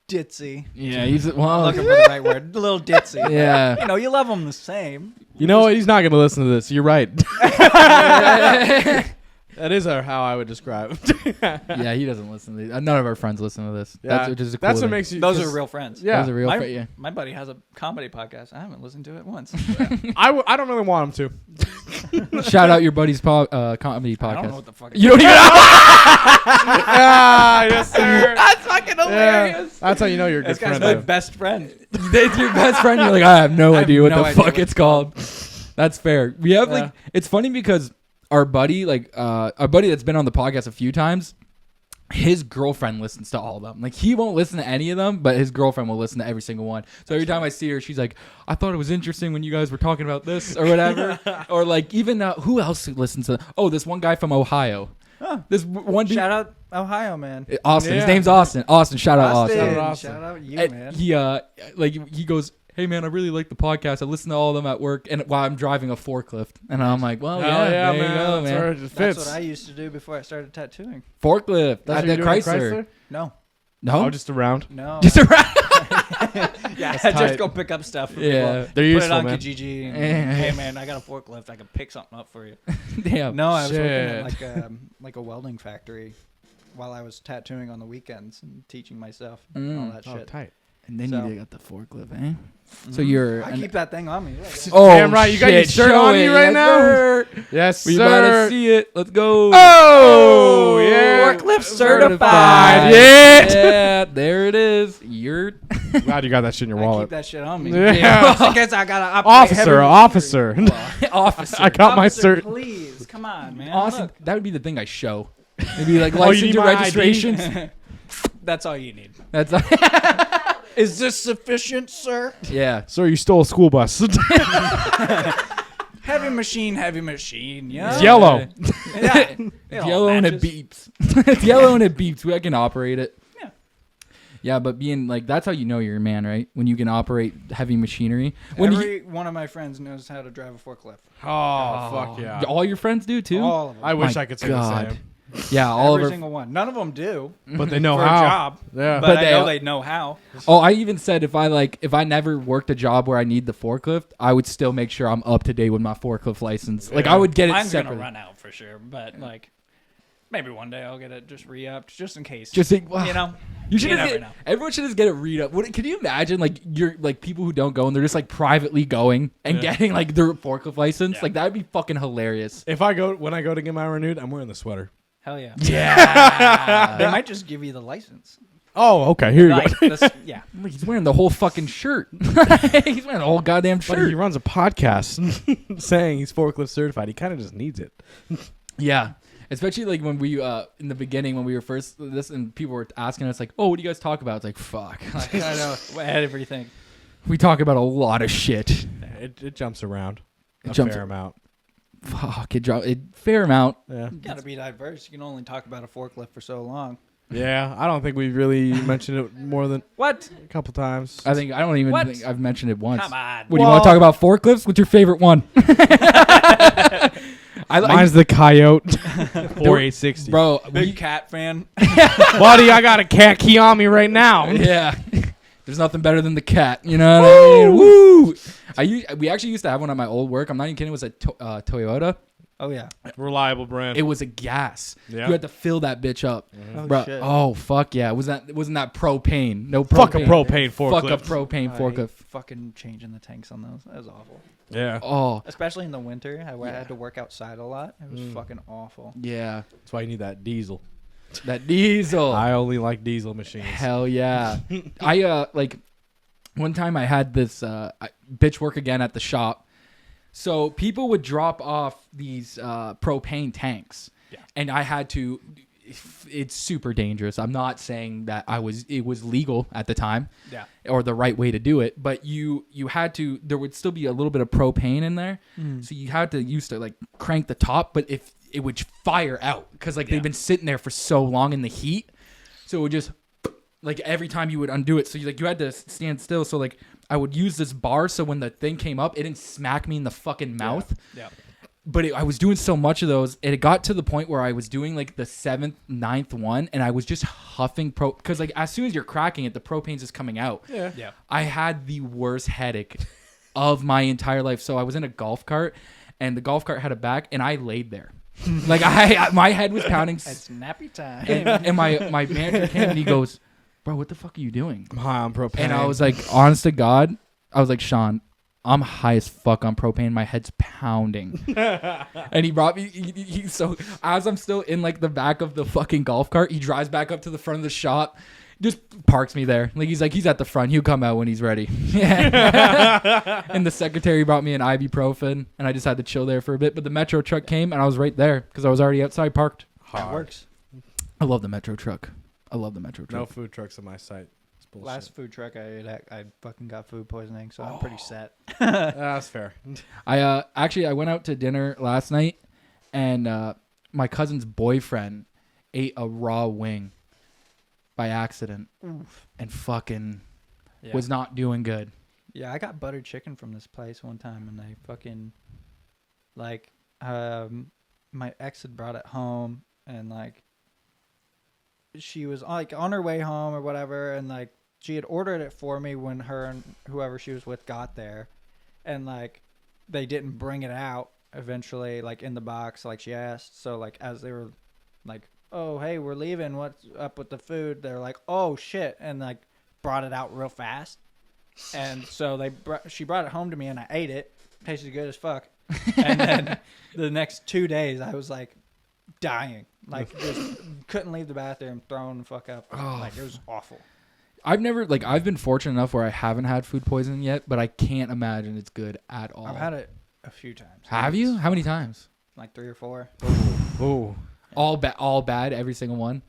ditzy. Yeah, he's I'm well. looking for the right word. A little ditzy. Yeah. You know, you love them the same. You know what? He's not going to listen to this. You're right. That is how I would describe it. Yeah, he doesn't listen to these. None of our friends listen to this. Yeah. That's which is a cool That's what thing. makes you. Those 'cause- are real friends. Yeah. Those are real. My, my buddy has a comedy podcast. I haven't listened to it once. I don't really want him to. Shout out your buddy's comedy I don't know podcast. what the fuck. You don't even. Ah, yes, sir. That's fucking hilarious. That's how you know you're a good This guy's friend. my best friend. It's your best friend. You're like, I have no idea what no the idea fuck what it's called. That's fair. We have like, it's funny because our buddy, that's been on the podcast a few times, his girlfriend listens to all of them. Like he won't listen to any of them, but his girlfriend will listen to every single one. So every time I see her, she's like, I thought it was interesting when you guys were talking about this or whatever. Or like even who else listens to? Oh, this one guy from Ohio. Huh. This one dude. Shout out Ohio, man. Austin. His Yeah. name's Austin. Austin. Shout out Austin. Shout out Austin. Shout out you, And man. he goes, hey man, I really like the podcast. I listen to all of them at work and while I'm driving a forklift. And I'm like, well, Hell yeah, there man. you go, That's man. where it That's fits. what I used to do before I started tattooing. Forklift That's at what the you're doing at Chrysler. No. No, Oh, just around. No. just around. Yeah, That's tight. just go pick up stuff. From Yeah. people. They're Put useful, it on man. Kijiji. And, Yeah. hey, man, I got a forklift. I can pick something up for you. Damn. No, I was working Shit. at like a welding factory while I was tattooing on the weekends and teaching myself all Mm. that Oh, shit. tight. And then So- you got the forklift, eh? So you're. I keep that thing on me. Look. Oh, Damn right, you got your shit, shirt show on it, you right yes, now? sir. Yes, We sir. about to see it. Let's go. Oh, yeah. Forklift certified. certified. Yeah. Yeah, there it is. You're. Glad you got that shit in your I keep wallet. that shit on me. Yeah. Just in case I gotta operate heavy Officer. Officer. I got my Officer, cert. Please, come on, man. Awesome. Look. That would be the thing I show. Maybe like Oh, you license need and my ID? registrations. That's all you need. That's Is this sufficient, sir? yeah. Sir, you stole a school bus. Heavy machine, yeah. It's yellow. Yeah. It's yellow and it beeps. It's yellow and it beeps. I can operate it. Yeah. Yeah, but being like that's how you know you're a man, right? When you can operate heavy machinery. When Every one of my friends knows how to drive a forklift. Oh, fuck yeah. all your friends do too. All of them. I wish My I could say God. the same. Yeah, all Every of our. single one. None of them do But they know for how. a job. Yeah. But they- I know they know how. Oh, I even said if I never worked a job where I need the forklift, I would still make sure I'm up to date with my forklift license. Like Yeah. I would get it Mine's separately. gonna run out for sure, but like maybe one day I'll get it just re-upped just in case. Just think, wow. you know, You should You just never get, know. everyone should just get it read up. Can you imagine like you're like people who don't go and they're just like privately going and Yeah. getting like their forklift license? Yeah. Like that'd be fucking hilarious. When I go to get my renewed, I'm wearing the sweater. hell yeah. Yeah. They might just give you the license. Oh, okay. Here you Like, go. yeah. He's wearing the whole fucking shirt. He's wearing the whole goddamn But shirt. he runs a podcast saying he's forklift certified. He kind of just needs it. Yeah. Especially like when we in the beginning when we were first this and people were asking us like, "Oh, what do you guys talk about?" It's like, "Fuck." Like, I know everything. We talk about a lot of shit. It jumps around a jumps- fair amount. Fuck, fair amount. Yeah. You gotta be diverse. You can only talk about a forklift for so long. Yeah. I don't think we've really mentioned it more than What? a couple times. I don't even What? think I've mentioned it once. Come on. What do you want to talk about forklifts? What's your favorite one? Mine's the Coyote 4860. bro. Big cat fan. Buddy, I got a cat key on me right now. Yeah. There's nothing better than the cat. You know what I mean? Woo! We actually used to have one at my old work. I'm not even kidding. It was a Toyota. Oh yeah. Reliable brand. It was a gas. Yeah. You had to fill that bitch up. Oh Bro, shit. oh fuck yeah! Wasn't that propane? No propane. Fuck a propane Fuck forklift. a propane I forklift. fucking changing the tanks on those. That was awful. Yeah. Oh Especially in the winter. I had to work outside a lot. It was fucking awful. yeah, That's why you need that diesel. that diesel. I only like diesel machines. Hell yeah! I like one time I had this bitch work again at the shop. So people would drop off these propane tanks, and I had to. It's super dangerous. I'm not saying that it was legal at the time, Yeah. or the right way to do it, but you had to. There would still be a little bit of propane in there, so you had to use to like crank the top, but if it would fire out because like they've been sitting there for so long in the heat, so it would just like every time you would undo it, so you had to stand still. So like I would use this bar so when the thing came up, it didn't smack me in the fucking mouth. Yeah. But I was doing so much of those, it got to the point where I was doing like the 7th, 9th one, and I was just huffing because like as soon as you're cracking it, the propane's just coming out. Yeah. Yeah. I had the worst headache of my entire life. So I was in a golf cart, and the golf cart had a back, and I laid there. Like my head was pounding, It's nappy time. and my manager came and he goes, "Bro, what the fuck are you doing?" I'm high on propane. And I was like, honest to God, I was like, "Sean, I'm high as fuck on propane. My head's pounding." And he brought me. So as I'm still in like the back of the fucking golf cart, he drives back up to the front of the shop, just parks me there. Like he's at the front. He'll come out when he's ready. And the secretary brought me an ibuprofen, and I just had to chill there for a bit. But the metro truck came, and I was right there because I was already outside parked. That works. I love the metro truck. I love the metro truck. no food trucks on my site. It's bullshit. Last food truck I ate at, I fucking got food poisoning, so I'm pretty set. That's fair. I actually I went out to dinner last night, and my cousin's boyfriend ate a raw wing by accident, and fucking Yeah. was not doing good. Yeah, I got buttered chicken from this place one time, and they fucking like my ex had brought it home, and like she was like on her way home or whatever, and like she had ordered it for me when her and whoever she was with got there, and like they didn't bring it out eventually, like in the box like she asked. So like as they were like, "Oh hey, we're leaving, what's up with the food?" They're like, "Oh shit," and like brought it out real fast. And so she brought it home to me, and I ate it. Tasted good as fuck. And then the next 2 days, I was like dying, like just couldn't leave the bathroom, throwing the fuck up. Like it was awful. I've been fortunate enough where I haven't had food poisoning yet, but I can't imagine it's good at all. I've had it a few times. Have you? How many times? Like 3 or 4. Oh, all bad, every single one.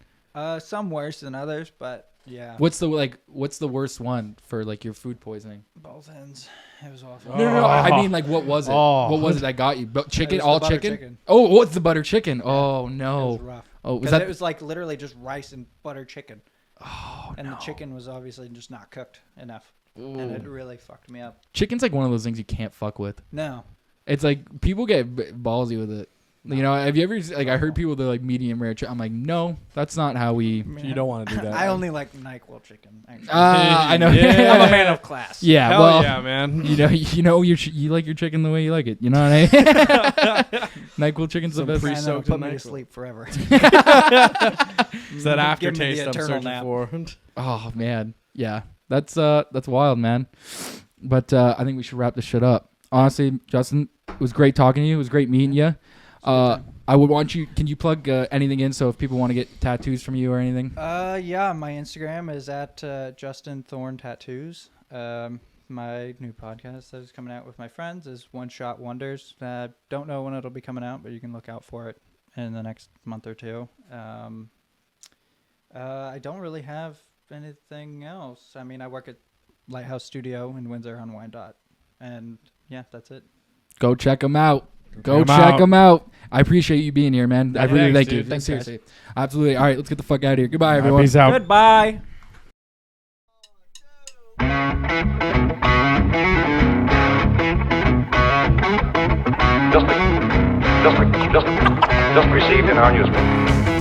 Some worse than others, but yeah. What's the worst one for like your food poisoning? Both ends. It was awful. No. I mean, like, what was it? Oh. What was it that got you? Chicken, It was all the butter chicken? chicken. Oh, what's the butter chicken? Oh It no. was rough. Oh, was 'Cause that? it was like literally just rice and butter chicken. Oh, and the chicken was obviously just not cooked enough, and it really fucked me up. Chicken's like one of those things you can't fuck with. No, It's like people get ballsy with it. You know, have you ever like I heard people that like medium rare chicken. I'm like, no, that's not how we. You don't want to do that. I only like Nyquil chicken. Actually. I know. Yeah. I'm a man of class. Yeah, Hell well, yeah, man. you like your chicken the way you like it. You know what I mean? Nyquil chicken's the Some best. pre- And that'll soaked put in me to Nyquil. sleep forever. It's that Give me the aftertaste I'm eternal searching nap. for. Oh man, yeah, that's wild, man. But I think we should wrap this shit up. Honestly, Justin, it was great talking to you. It was great meeting you. I would want you. Can you plug anything in so if people want to get tattoos from you or anything? Yeah, my Instagram is at Justin Thorn Tattoos. My new podcast that is coming out with my friends is One Shot Wonders. Don't know when it'll be coming out, but you can look out for it in the next month or two. I don't really have anything else. I mean, I work at Lighthouse Studio in Windsor on Wyandotte. And yeah, that's it. Go check them out. Go Check 'em check out. them out. I appreciate you being here, man. I really Thanks, thank you. dude. Thanks, Seriously. Absolutely. All right, let's get the fuck out of here. Goodbye, All right, everyone. peace out. Goodbye. Just received in our newspaper.